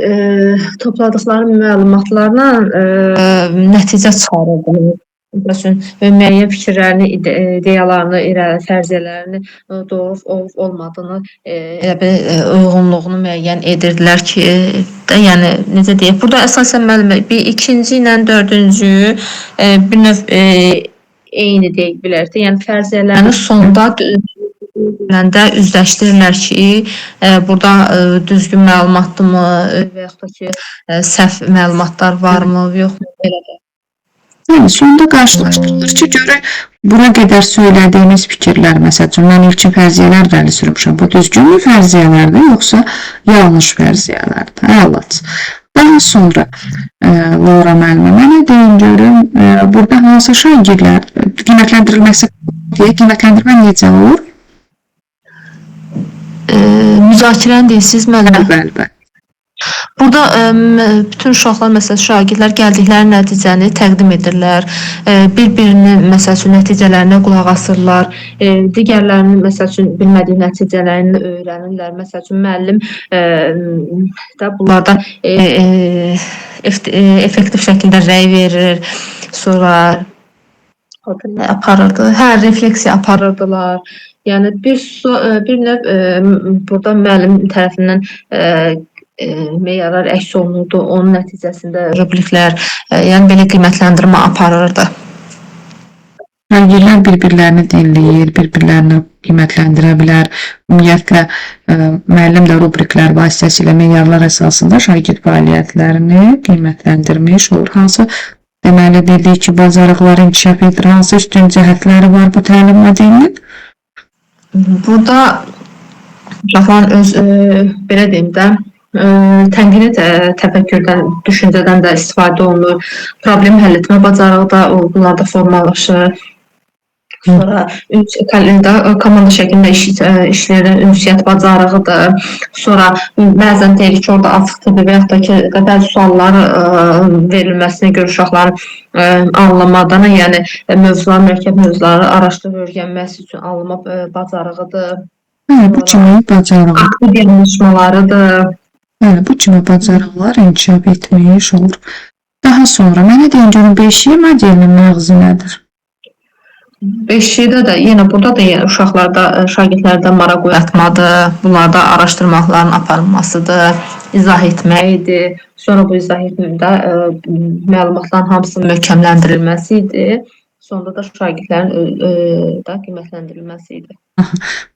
topladıqları məlumatlarla nəticə çıxarırlar. Məsələn, müəyyən fikirlərini, ideyalarını, fərziyyələrini doğru olub-olmadığını, elə bir uyğunluğunu müəyyən edirdilər ki, yəni necə deyək, burada əsasən müəllimə ikinci ilə dördüncü bir növ eyni deyək bilər də, yəni fərziyyələrini sonda üzləşdirirlər ki, burada düzgün məlumatdırmı və yaxud da ki, səhv məlumatlar varmı, yoxmu, belə də. Yəni, sonunda qarşılaşdırılır ki, görək, bura qədər söylədiyimiz fikirlər, məsəl üçün, mən ilkin fərziyyələr irəli sürmüşəm. Bu düzgünmü fərziyyələrdir, yoxsa yanlış fərziyyələrdir? Əlac. Daha sonra, Laura müəllimə, mənə deyin görüm, burada hansı şagirdlər qiymətləndirilməsi deyə, qiymətləndirmə necə olur? Müzakirəni deyirsiniz müəllimə? Bəli. Burada bütün uşaqlar, məsələn, şagirdlər gəldikləri nəticəni təqdim edirlər. Bir-birinin, məsəl üçün, nəticələrinə qulaq asırlar. Digərlərinin, məsəl üçün, bilmədiyi nəticələrini öyrənirlər. Məsəl üçün, müəllim də bunlarda effektiv şəkildə rəy verir. Sonra aparırdı. Refleksiya aparırdılar. Yəni, bir növ burada müəllim tərəfindən meyarlar əks olunurdu, onun nəticəsində rubriklər, yəni belə qiymətləndirmə aparırdı. Şagirdlər bir-birlərini dinləyir, bir-birlərini qiymətləndirə bilər. Ümumiyyətlə, müəllim də rubriklər vasitəsilə meyarlar əsasında şagird fəaliyyətlərini qiymətləndirmiş olur. Hansı deməli dedik ki, bacarıqları inkişaf edir, hansı üstün cəhətləri var bu təlim modelinin? Burada uşaqların öz, belə deyim də, tənqidi təfəkkürdən, düşüncədən də istifadə olunur. Problem həll etmə bacarığı da bunlarda formalaşır. Sonra komanda şəklində işlərin ünsiyyət bacarığıdır. Sonra bəzən deyirik ki, orada açıq tipli və yaxud da ki, bəzi sualları verilməsinə görə uşaqların anlamadan, yəni mərkəb mövzuları araşdırıb öyrənməsi üçün anlama bacarığıdır. Bu kimi bacarığı. Aktiv yanaşmalarıdır. Bu kimi bacarıqlar inkişaf etmiş olur. Daha sonra mənə deyin görün 5Y modelinin məğzi nədir? 5Y-də də yenə burada da yəni uşaqlarda, şagirdlərdə maraq oyatmadır, bunlarda araşdırmaların aparılmasıdır, izah etməyidir. Sonra bu izah etməkdə məlumatların hamısının möhkəmləndirilməsi idi. Sonda da şagirdlərin da qiymətləndirilməsi idi.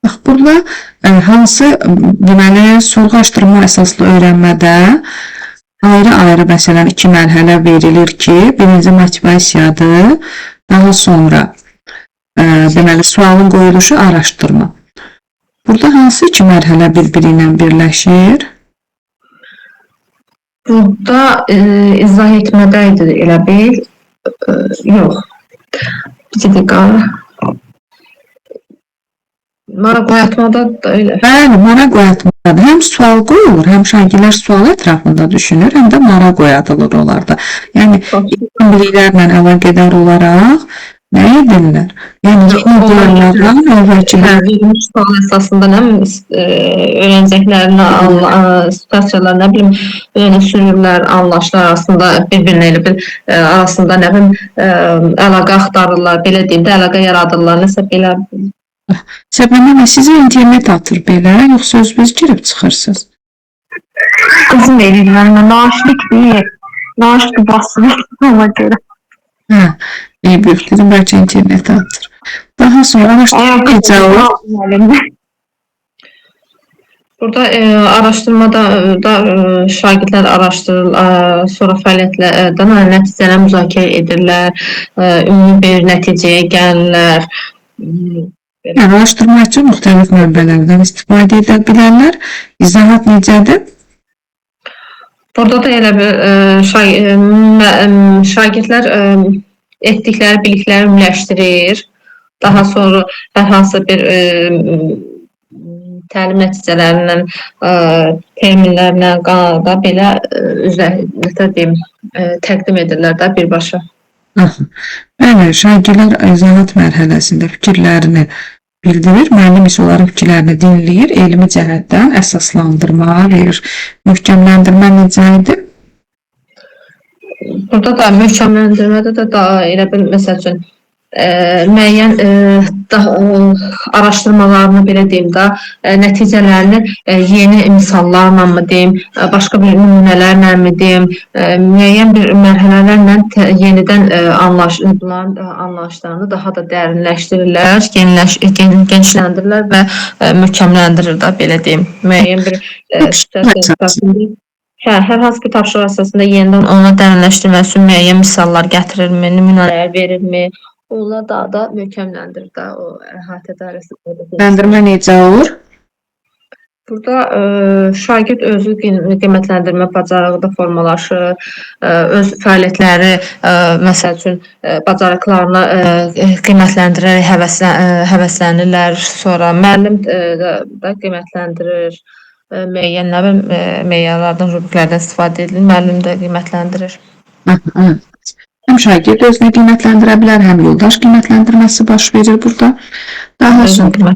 Bax, burada hansı deməli sorğulaşdırma əsaslı öyrənmədə ayrı-ayrı məsələn 2 mərhələ verilir ki, birinci motivasiyadır, daha sonra deməli sualın qoyuluşu araşdırma. Burada hansı 2 mərhələ bir-biri ilə birləşir? Burada izah etmədə idi elə bil, yox. Bir dəqiqə. Maraq oyatmada da elə. Bəli, maraq oyatmada həm sual qoyulur, həm şagirdlər sual ətrafında düşünür, həm də maraq oyadılır onlarda. Yəni, biliklərlə əlaqədar olaraq nə edirlər? Yəni, onlardan əvvəlcilər verilmiş sual əsasında nə öyrənəcəklərini, situasiyalar, nə bilim, öyrənə sürürlər, anlaşlar arasında bir-birinə elə bir arasında nə bilim, əlaqə axtarırlar, belə deyim də, əlaqə yaradırlar, nəsə belə. Səbəbə sizə internet atır belə, yoxsa özünüz girib çıxırsınız? İzin verirlər, naşlik deyil. Naşlik basılır ona görə. Dedim, bəlkə internet atır. Daha sonra araşdırma necə olur? Burada araşdırmada da şagirdlər araşdırır, sonra fəaliyyətlərdən nəticələr müzakirə edirlər, ümumi bir nəticəyə gəlirlər. Yəni, araşdırma üçün müxtəlif mənbələrdən istifadə edə bilərlər. İzahat necədir? Burada da elə bir şagirdlər etdikləri bilikləri ümumiləşdirir. Daha sonra hər hansı bir təlim nəticələrindən, terminlərlə, da belə təqdim edirlər də birbaşa. Bəli, şagirdlər izahat mərhələsində fikirlərini bildirir, müəllim isə onların fikirlərini dinləyir, elmi cəhətdən əsaslandırma verir. Möhkəmləndirmə necə idi? Burada da möhkəmləndirmədə də elə bir məsəl üçün müəyyən araşdırmalarını belə deyim də, nəticələrini yeni misallarla mı deyim, başqa bir nümunələrlə mi deyim, müəyyən bir mərhələlərlə yenidən bunların anlayışlarını daha da dərinləşdirirlər, genişləndirirlər və möhkəmləndirir də belə deyim. Müəyyən bir hər hansı bir tapşırıq əsasında yenidən ona dərinləşdirmək üçün müəyyən misallar gətirirmi, nümunələr verirmi? Onlar daha da möhkəmləndirir də o əhatə dairəsində. Ləndirmə necə olur? Burada şagird özü qiymətləndirmə bacarığı da formalaşır, öz fəaliyyətləri, məsəl üçün bacarıqlarını qiymətləndirərək həvəslənirlər, sonra müəllim də qiymətləndirir, müəyyən meyarlardan, rubriklərdən istifadə edilir, müəllim də qiymətləndirir. Həm şagird özünü qiymətləndirə bilər, həm yoldaş qiymətləndirməsi baş verir burada. Daha sonra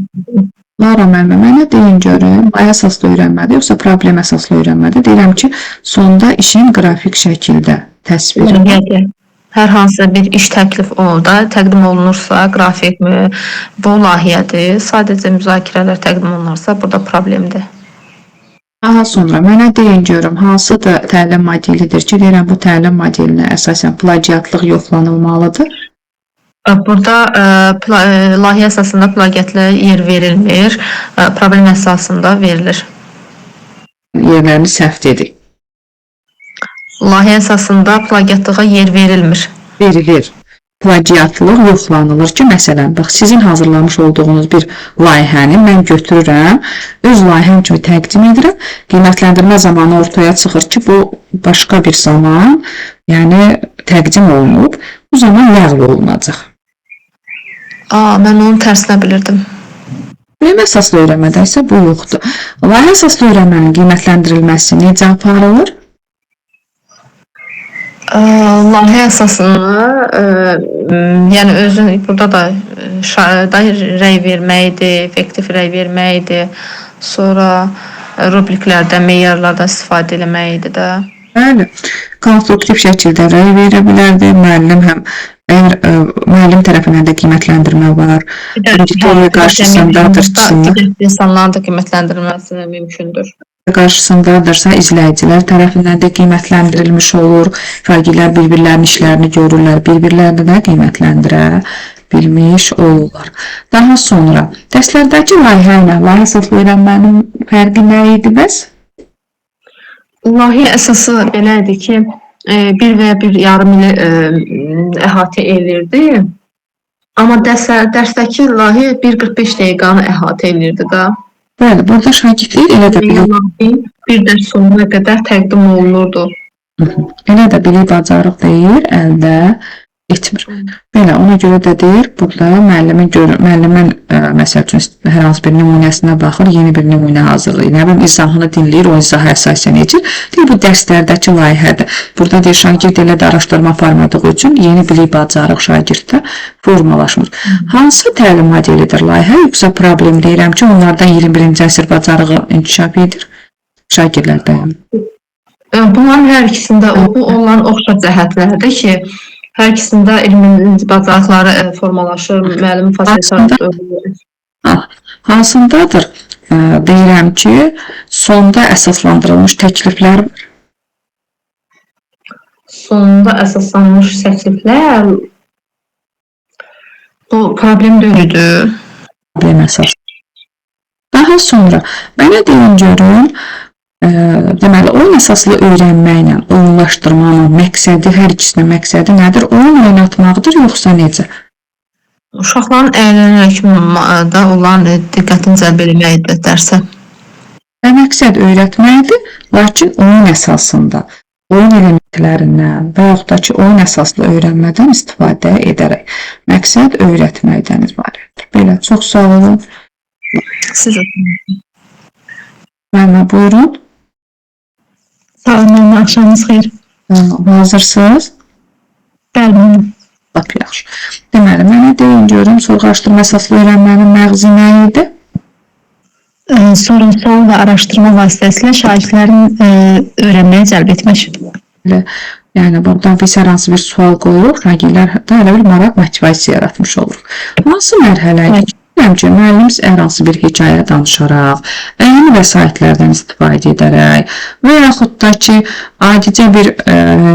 Lara müəllimə, mənə deyin görüm, ay əsaslı öyrənmədir, yoxsa problem əsaslı öyrənmədir? Deyirəm ki, sonda işin qrafik şəkildə təsviri. Hər hansı bir iş təklif təqdim olunursa, qrafikmi, bu layihədir, sadəcə müzakirələr təqdim olunursa, burada problemdir. Daha sonra mənə deyin görüm, hansıdır təlim modelidir ki, deyirəm bu təlim modelinə əsasən plagiatlıq yoxlanılmalıdır? Burada layihə əsasında plagiatlara yer verilmir, problem əsasında verilir. Yerlərini səhv dedik. Layihə əsasında plagiatlığa yer verilmir. Verilir. Plagiatlıq yoxlanılır ki, məsələn, bax, sizin hazırlamış olduğunuz bir layihəni mən götürürəm, öz layihəm kimi təqdim edirəm, qiymətləndirmə zamanı ortaya çıxır ki, bu başqa bir zaman, yəni təqdim olunub, bu zaman ləğv olunacaq. Mən onu tərsinə bilirdim. Problem əsaslı öyrənmədə isə bu yoxdur. Layihə əsaslı öyrənmənin qiymətləndirilməsi necə aparılır? Layihə əsasını, yəni özün burada da rəy verməkdir, effektiv rəy verməkdir, sonra rubriklərdən, meyarlardan istifadə eləməkdir də. Bəli, konstruktiv şəkildə rəy verə bilərdi, əgər müəllim tərəfindən də qiymətləndirmə var, auditoriya qarşısındadırsa, insanların da qiymətləndirilməsi mümkündür. Qarşısındadırsa, izləyicilər tərəfindən də qiymətləndirilmiş olur, şagirdlər bir-birlərinin işlərini görürlər, bir-birlərini də qiymətləndirə bilmiş olurlar. Daha sonra, dərslərdəki layihə ilə layihə əsaslı öyrənmənin fərqi nə idi bəs? Layihə əsası belədir ki, 1 və ya 1,5 ili əhatə edirdi. Amma dərsdəki layihə 1,45 dəqiqəni əhatə edirdi də. Bəli, burada şagirdlik elə də bilik. Bir dərs sonuna qədər təqdim olunurdu. Elə də bilik bacarıq deyir, əldə etmir. Belə, ona görə də deyir, burada müəllimin məsəl üçün hər hansı bir nümunəsinə baxır, yeni bir nümunə hazırlayır. Nə bilim, izahını dinləyir, o izahı əsasən edir. Deyir, bu dərslərdəki layihədir. Burada deyir, şagird elə də araşdırma formadığı üçün yeni bilik bacarıq şagirddə formalaşmır. Hansı təlim modelidir layihə, yoxsa problem deyirəm ki, onlardan 21-ci əsr bacarığı inkişaf edir şagirdlərdən? Bunların hər ikisində olan oxşar cəhətlərdir ki, hər ikisində elmin bacarıqları formalaşır, müəllim fasilitasiya. Hansındadır? Deyirəm ki, sonda əsaslandırılmış təkliflər var. Sonda əsaslanmış təkliflər bu problem dönüdür. Problem əsas. Daha Daha sonra mənə deyin görüm, deməli, oyun əsaslı öyrənməklə, oyunlaşdırmanın məqsədi, hər ikisinin məqsədi nədir? Oyun oynatmaqdır, yoxsa necə? Uşaqların əylənerək da olan diqqətini cəlb etməkdir dərsə. Məqsəd öyrətməkdir, lakin oyun əsasında, oyun elementlərindən və yaxud da ki, oyun əsaslı öyrənmədən istifadə edərək. Məqsəd öyrətməkdən ibarətdir. Belə, çox sağ olun. Siz Mənə buyurun. Sağ olun, axşamınız xeyir. Hazırsınız? Bəli. Lap yaxşı. Deməli, mənə deyin görüm, sorğulaşdırma əsaslı öyrənmənin məğzi nə idi? Sorunsal və araşdırma vasitəsilə şagirdlərin öyrənməyə cəlb etmək. Yəni, buradan biz hər hansı bir sual qoyuruq, şagirdlərdə elə bir maraq motivasiya yaratmış oluruq. Hansı mərhələdir? Bilmirəm ki, müəllim hər hansı bir hekayə danışaraq, əyni vəsaitlərdən istifadə edərək və yaxud da ki, adicə bir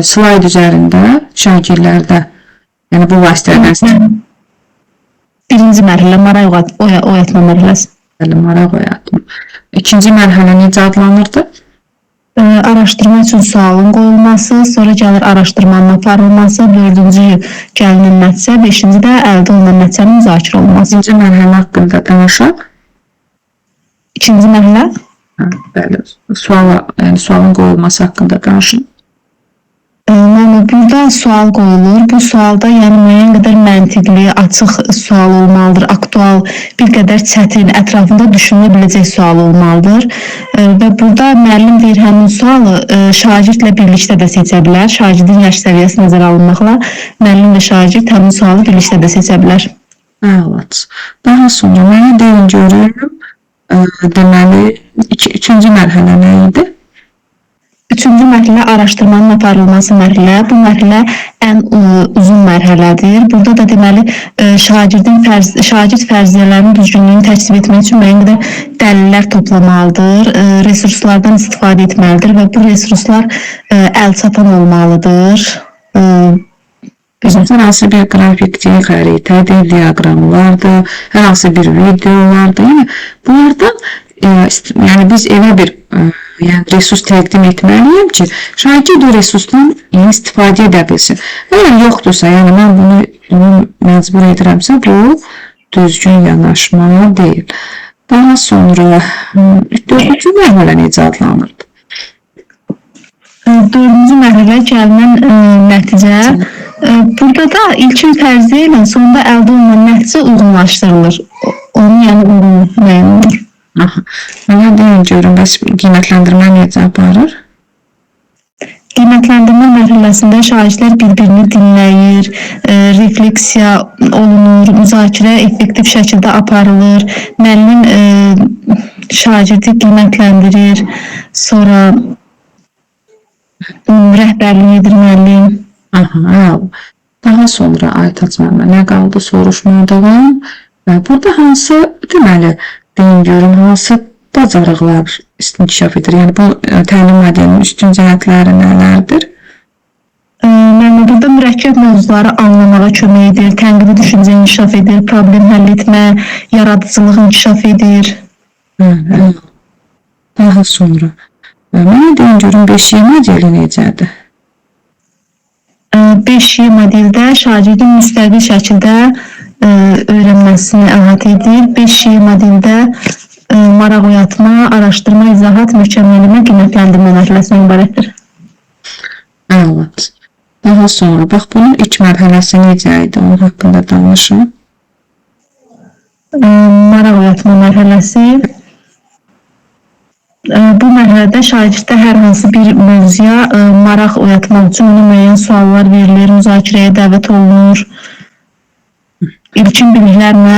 slayd üzərində şagirdlərdə, yəni bu vasitələrdən Birinci mərhələ maraq oyatma mərhələsi. maraq oyatma. İkinci mərhələ necə adlanırdı? Araşdırma üçün sualın qoyulması, sonra gəlir araşdırmanın aparılması, dördüncü gəlinin nəticə, beşinci də əldə olunan nəticənin müzakirə olunması. İkinci mərhələ haqqında danışaq. İkinci mərhələ Bəli, sualın qoyulması haqqında danışın. Burada sual qoyulur. Bu sualda yəni müəyyən qədər məntiqli, açıq sual olmalıdır, aktual, bir qədər çətin, ətrafında düşünülə biləcək sual olmalıdır. Və burada müəllim deyir həmin sualı şagirdlə birlikdə də seçə bilər. Şagirdin yaş səviyyəsi nəzərə alınmaqla müəllim və şagird həmin sualı birlikdə də seçə bilər. Evet. Daha sonra mənə deyin görürüm. Deməli, üçüncü mərhələ nə idi? Üçüncü mərhələ araşdırmanın aparılması mərhələ. Bu mərhələ ən uzun mərhələdir. Burada da deməli şagird fərziyyələrin düzgünlüyünü təksib etmək üçün müəyyən qədər dəlillər toplamalıdır, resurslardan istifadə etməlidir və bu resurslar əlçatan olmalıdır. Hər hansı bir qrafikdir, xəritədir, diaqramlardır, hər hansı bir videolardır. Yəni, bunlardan yəni biz elə bir resurs təqdim etməliyəm ki, şagird o resursdan istifadə edə bilsin. Əgər yoxdursa, yəni mən bunu məcbur edirəmsə, bu düzgün yanaşma deyil. Daha sonra dördüncü mərhələ necə adlanırdı? Dördüncü mərhələ gəlinən nəticə. Burada da ilkin fərziyyə ilə sonunda əldə olunan nəticə uyğunlaşdırılır. Onun yəni uyğun müəyyən olur. Mənə deyin görün, bəs qiymətləndirmə necə aparır? Qiymətləndirmə mərhələsində şagirdlər bir-birini dinləyir, refleksiya olunur, müzakirə effektiv şəkildə aparılır, müəllim şagirdi qiymətləndirir, sonra rəhbərlik edir müəllim. Daha sonra Aytaç müəllimə nə qaldı soruşmadığım? Burada hansı, deməli, deyin görün, hansı bacarıqlar inkişaf edir? Yəni, bu təlim modelinin üstün cəhətləri nələrdir? Burada mürəkkəb mövzuları anlamağa kömək edir, tənqidi düşüncə inkişaf edir, problem həll etmə, yaradıcılıq inkişaf edir. Daha sonra, mənə deyin görün, 5Y modeli necədir? 5Y modeldə şagirdin müstəqil şəkildə öyrənməsini əhatə edir. 5Y modeldə maraq oyatma, araşdırma, izahat, mükəmməlləmə, qiymətləndirmə mərhələsindən ibarətdir. Evet. Daha sonra, bax, bunun ilk mərhələsi necə idi? Onun haqqında danışın. Maraq oyatma mərhələsi. Bu mərhələdə şagirddə hər hansı bir mövzuya maraq oyatmaq üçün ona müəyyən suallar verilir, müzakirəyə dəvət olunur. İlkin biliklərlə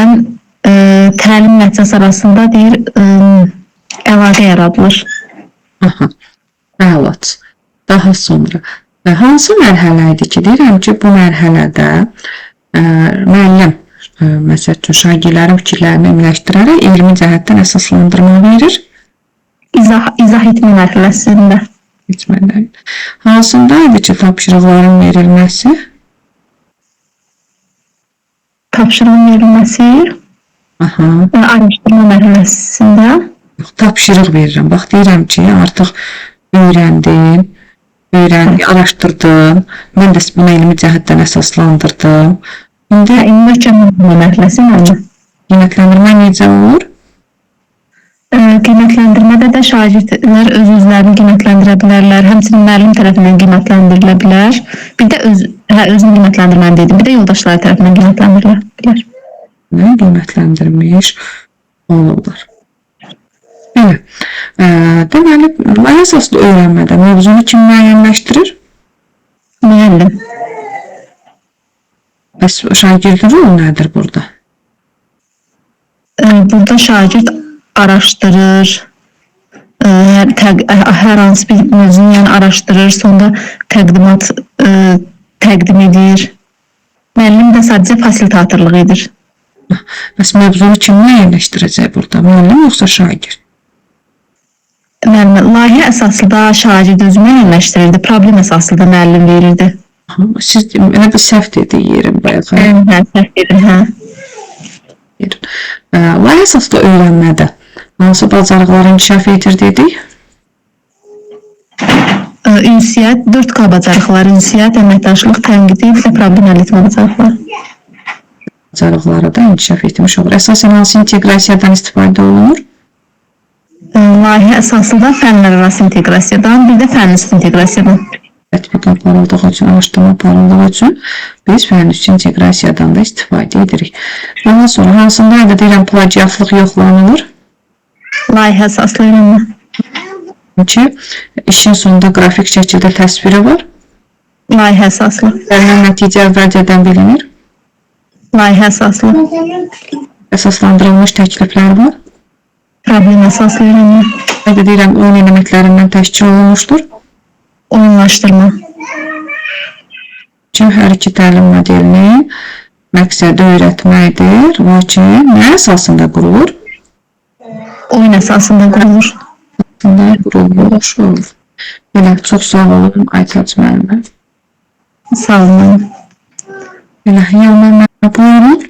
təlim nəticəsi arasında deyir, əlaqə yaradılır. Evet. Daha sonra, hansı mərhələ idi ki, deyirəm ki, bu mərhələdə müəllim, məsəl üçün, şagirdlərin fikirlərini əmləşdirərək elmi cəhətdən əsaslandırma verir. İzah etmə mərhələsində. Hansında idi ki, tapşırıqların verilməsi? Tapşırığın verilməsi araşdırma mərhələsində. Tapşırıq verirəm. Bax, deyirəm ki, artıq öyrəndim, araşdırdım. Mən də bunu elmi cəhətdən əsaslandırdım. İndi Möhkəmləndirmə mərhələsi məncə. qiymətləndirmə necə olur? Qiymətləndirmədə də şagirdlər öz-özlərini qiymətləndirə bilərlər, həmçinin müəllim tərəfindən qiymətləndirilə bilər. Bir də özünü qiymətləndirməni dedim, bir də yoldaşları tərəfindən qiymətləndirilə bilər. Qiymətləndirmiş olurlar. Belə. Deməli, layihə əsaslı öyrənmədə mövzunu kim müəyyənləşdirir? Müəllim. Bəs şagirdin rolu nədir burada? Burada şagird araşdırır, hər hansı bir mövzunu yəni araşdırır, sonra təqdim edir. Müəllim də sadəcə fasilitatorluq edir. Bəs mövzunu kim müəyyənləşdirəcək burada? Müəllim yoxsa şagird? Müəllim, layihə əsaslı da şagird özü müəyyənləşdirirdi, problem əsaslı da müəllim verirdi. Siz elə bir səhv dedik yerim bayaq. Səhv edir, hə. Layihə əsaslı öyrənmədə hansı bacarıqları inkişaf edir dedik? Ünsiyyət, 4K bacarıqları, ünsiyyət, əməkdaşlıq, tənqidi, bir də problem həll etmə bacarıqları. Bacarıqları da inkişaf etmiş olur. Əsasən hansı inteqrasiyadan istifadə olunur? Layihə əsaslı da fənlər arası inteqrasiyadan, bir də fənn üstü inteqrasiyadan. Tətbiq aparıldığı üçün, araşdırma aparıldığı üçün biz fənn üstü inteqrasiyadan da istifadə edirik. Ondan sonra hansındaydı deyirəm plagiatlıq yoxlanılır? Layihə əsaslı öyrənmə. Ki, işin sonunda qrafik şəkildə təsviri var. Layihə əsaslı. Nəticə əvvəlcədən bilinir. Layihə əsaslı. Əsaslandırılmış təkliflər var. Problem əsaslı öyrənmə. Deyirəm, oyun elementlərindən təşkil olunmuşdur. Oyunlaşdırma. Ki, hər iki təlim modelinin məqsədi öyrətməkdir, lakin nə əsasında qurulur? Oyun əsasında qurulur. Qurulmuş olur. Belə, çox sağ olun, Aytac müəllimə. Sağ olun. Belə, Yalman müəllimə buyurun.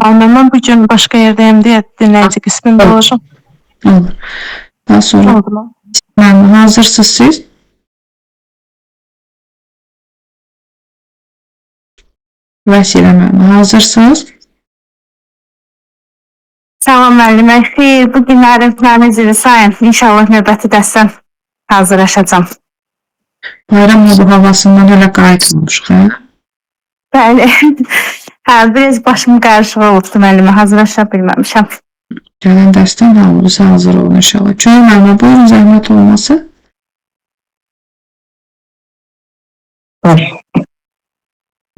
Mən bugün başqa yerdəyim deyə dinləyici qismində olacaq. Olur. Daha sonra müəllim, hazırsınız siz? Vəsilə müəllim, hazırsınız? Salam müəllimə, xeyr, bu günləri planınızı sayın. İnşallah növbəti dərsdən hazırlaşacağam. Bayram havasından elə qayıtmamışıq, hə? Bəli. Hə, biraz başım qarışıq olubdu müəllimə, hazırlaşa bilməmişəm. Gələn dərsdən hamımız hazır olun inşallah. Köy müəllimə, buyurun zəhmət olmasa.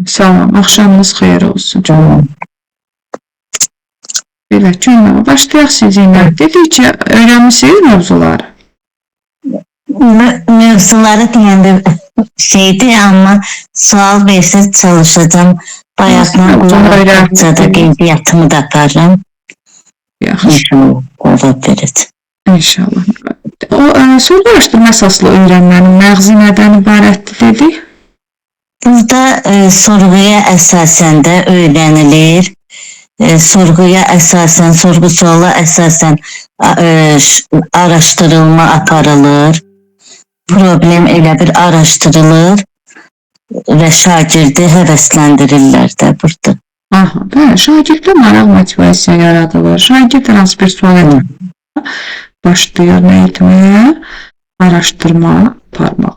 Salam, axşamınız xeyir olsun. Belə, Köy müəllimə, başlayaq sizinlə. Dedik ki, öyrənmişsiniz mövzuları? Mövzuları deyəndə şeydir, amma sual versə çalışacağım. Bayaqdan olaraqca da qeydiyyatımı da aparırım. İnşallah ola bilir. İnşallah. O, sorğulaşdırma əsaslı öyrənmənin məğzi nədən ibarətdir dedik? Burada sorğuya əsasən də öyrənilir. Sorğuya əsasən, sorğu-suala əsasən araşdırılma aparılır. Problem elə bir araşdırılır və şagirdi həvəsləndirirlər də burada. Aha, bəli, şagirddə maraq motivasiya yaradılır. Şagird hansı bir sual başlayır nə etməyə, araşdırma aparmaq.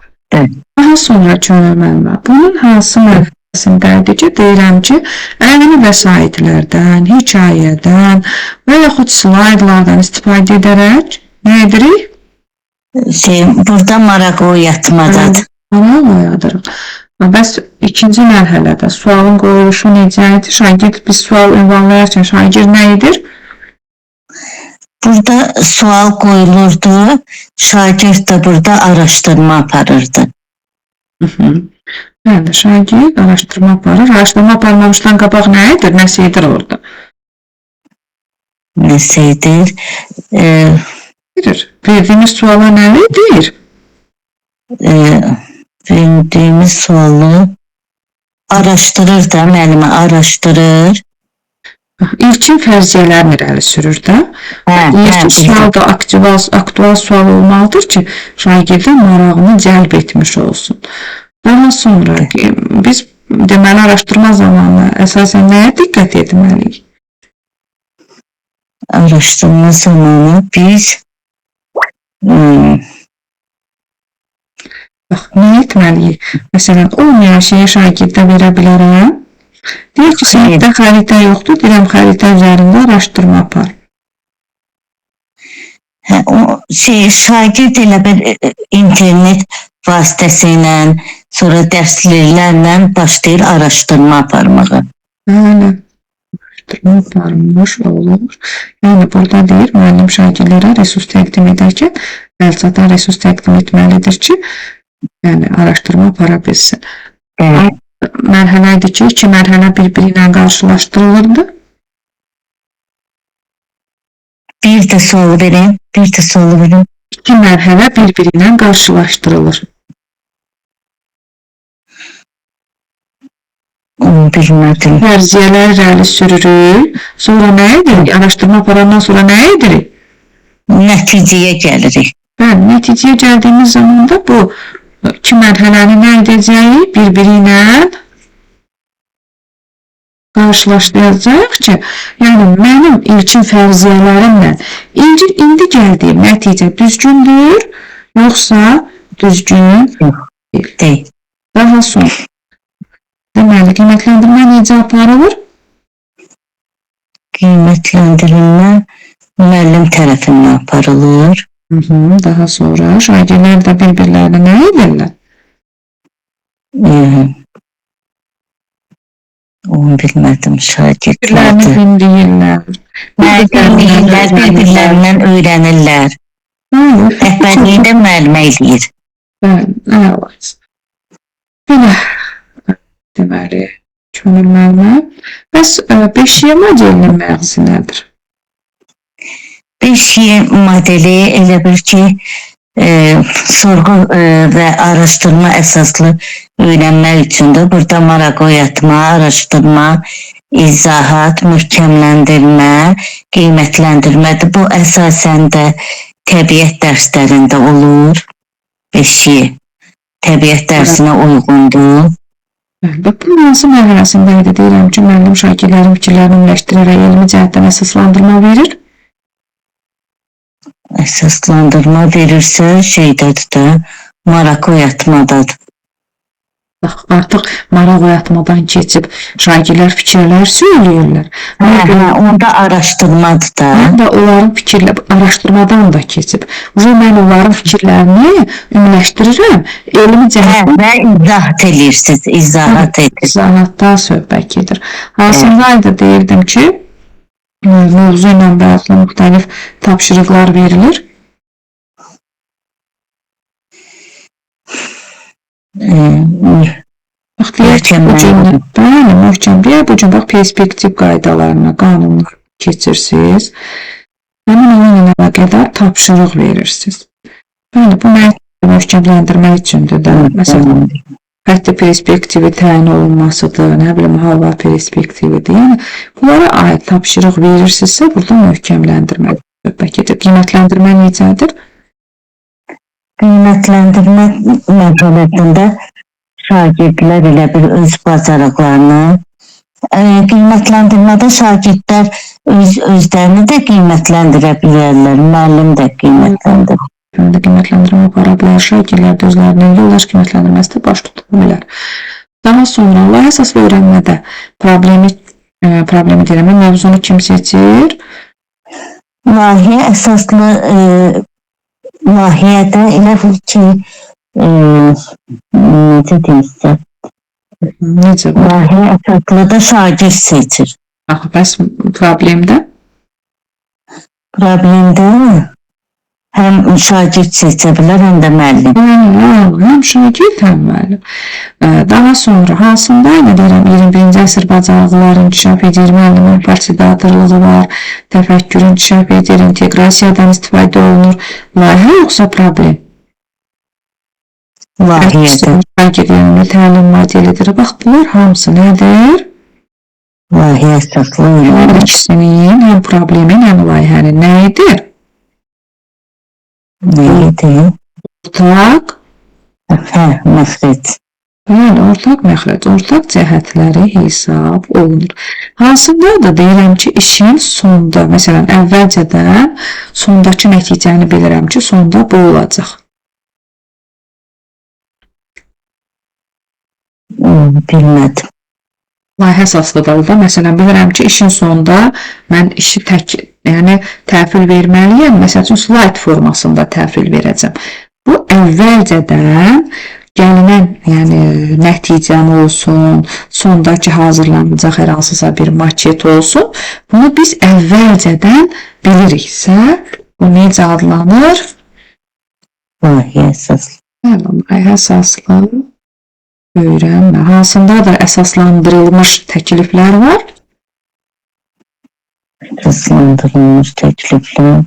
Daha sonra çönülməlmə. Bunun hansı mərhələsindədir ki, deyirəm ki, əlini vəsaitlərdən, hekayədən və yaxud slaydlardan istifadə edərək nə edirik? Burada maraq oyatmadadır. Maraq oyadırıq. Bəs ikinci mərhələdə sualın qoyuluşu necədir? Şagird bir sual ünvanlayarkən şagird nə edir? Burada sual qoyulurdu, şagird da burada araşdırma aparırdı. Bəli, şagird araşdırma aparır. Araşdırma aparmamışdan qabaq nə edir? Nəsə edir orada? Nəsə edir? Verdiyimiz suala nə edir? Verdiğimiz sualı araşdırır da, müəllimi araşdırır. İlkin fərziyyələrini irəli sürür də. Deyir ki, sual da aktual sual olmalıdır ki, şagirdin marağını cəlb etmiş olsun. Daha sonra biz deməli araşdırma zamanı əsasən nəyə diqqət etməliyik? Araşdırma zamanı biz Bax, nə etməliyik? Məsələn, olmayan şeyi şagirdə verə bilərəm. Deyir ki, sənətdə xəritə yoxdur, deyirəm xəritə üzərində araşdırma apar. Şagird elə bir internet vasitəsilə, sonra dərsliklərlə başlayır araşdırma aparmağa. Bəli, araşdırma aparmış olur. Yəni, burada deyir, müəllim şagirdlərə resurs təqdim edərkən, əlçatan resurs təqdim etməlidir ki, yəni, araşdırma apara bilsin. Mərhələ idi ki, iki mərhələ bir-biri ilə qarşılaşdırılırdı. Bir də sual verin, İki mərhələ bir-biri ilə qarşılaşdırılır. Onu bilmədim. Fərziyyələr irəli sürürük. Sonra nə edirik? Araşdırma aparandan sonra nə edirik? Nəticəyə gəlirik. Bəli, nəticəyə gəldiyimiz zaman da bu iki mərhələni nə edəcəyik? Bir-biri ilə qarşılaşdıracaq ki, yəni mənim ilkin fərziyyələrimlə indi gəldiyim nəticə düzgündür, yoxsa düzgün Deyil. Daha sonra deməli, qiymətləndirmə necə aparılır? Qiymətləndirilmə müəllim tərəfindən aparılır. Daha sonra şagirdlər də bir-birlərinə nə edirlər? Onu bilmədim, Bir-birlərini şagirdlərdir. dinləyirlər. Bir-birlərindən öyrənirlər. Rəhbərliyi də müəllimə eləyir. Bəli, əlac. Belə, deməli, könül müəllimə. Bəs 5Y modelinin məğzi nədir? 5Y modeli elə bir ki, sorğu və araşdırma əsaslı öyrənmək üçün də burada maraq oyatma, araşdırma, izahat, möhkəmləndirmə, qiymətləndirmədir. Bu əsasən də təbiət dərslərində olur. 5Y təbiət dərsinə uyğundur. Bu hansı mərhələsində idi? Deyirəm ki, müəllim şagirdlərin fikirlərini ümumiləşdirərək elmi cəhətdən əsaslandırma verir. Əsaslandırma verirsə şeydədir də, maraq oyatmadadır. Artıq maraq oyatmadan keçib şagirdlər fikirlər söyləyirlər. Onda araşdırmadır da. Mən də onların araşdırmadan da keçib. Mən onların fikirlərini ümumiləşdirirəm. Elmi cəhətdən Və izahat edirsiniz, izahat edirsiniz. izahatdan söhbət gedir. Hansındaydı deyirdim ki, mövzu ilə bağlı müxtəlif tapşırıqlar verilir. Bax, deyək ki, bu cümlə, bəli, möhkəm deyək, bu cümlə perspektiv qaydalarına, qanunlar keçirsiniz. Həmin onunla əlaqədar tapşırıq verirsiniz. Bəli, bu möhkəmləndirmək üçündür də, məsələn, hətta perspektivi təyin olunmasıdır, nə bilim, hava perspektividir. Yəni, bunlara aid tapşırıq verirsinizsə, burada möhkəmləndirmə söhbət gedir. Qiymətləndirmə necədir? Qiymətləndirmə mərhələsində şagirdlər elə bir öz bacarıqlarını, qiymətləndirmədə şagirdlər özlərini də qiymətləndirə bilərlər, müəllim də qiymətləndirir. Qiymətləndirmə apara bilər, şagirdlər də özlərinin yoldaş qiymətləndirməsi də baş tuta bilər. Daha sonra layihə əsaslı öyrənmədə problemi deyirəm, mövzunu kim seçir? Layihə əsaslı layihədə elə bir ki, necə deyirsə, Necə bu? layihə əsaslı da şagird seçir. Bəs problemdə? Problemdə həm şagird seçə bilər, həm də müəllim. Həm şagird, həm müəllim. Daha sonra hansında ilə deyirəm, 21-ci əsr bacarıqları inkişaf edir, müəllimin partidatorluğu var, təfəkkür inkişaf edir, inteqrasiyadan istifadə olunur. Layihə yoxsa problem? Layihədə. Şagirdlərinə təlim modelidir. Bax, bunlar hamısı nədir? Layihə əsaslı Hər öyrənmə. ikisinin, həm problemin, həm layihənin nəyidir? Nəyidir? Ortaq, Məxrəc. bəli, ortaq məxrəc, ortaq cəhətləri hesab olunur. Hansında da deyirəm ki, işin sonda, məsələn, əvvəlcədən sondakı nəticəni bilirəm ki, sonda bu olacaq. Bilmədim. Layihə əsaslı da orada, məsələn, bilirəm ki, işin sonunda mən işi tək, yəni təhvil verməliyəm, məsəl üçün, slayd formasında təhvil verəcəm. Bu, əvvəlcədən gəlinən, yəni nəticəm olsun, sondakı hazırlanacaq hər hansısa bir maket olsun, bunu biz əvvəlcədən biliriksə, bu necə adlanır? Layihə əsaslı. Layihə əsaslı öyrənmə. Hansında da əsaslandırılmış təkliflər var? Əsaslandırılmış təkliflər.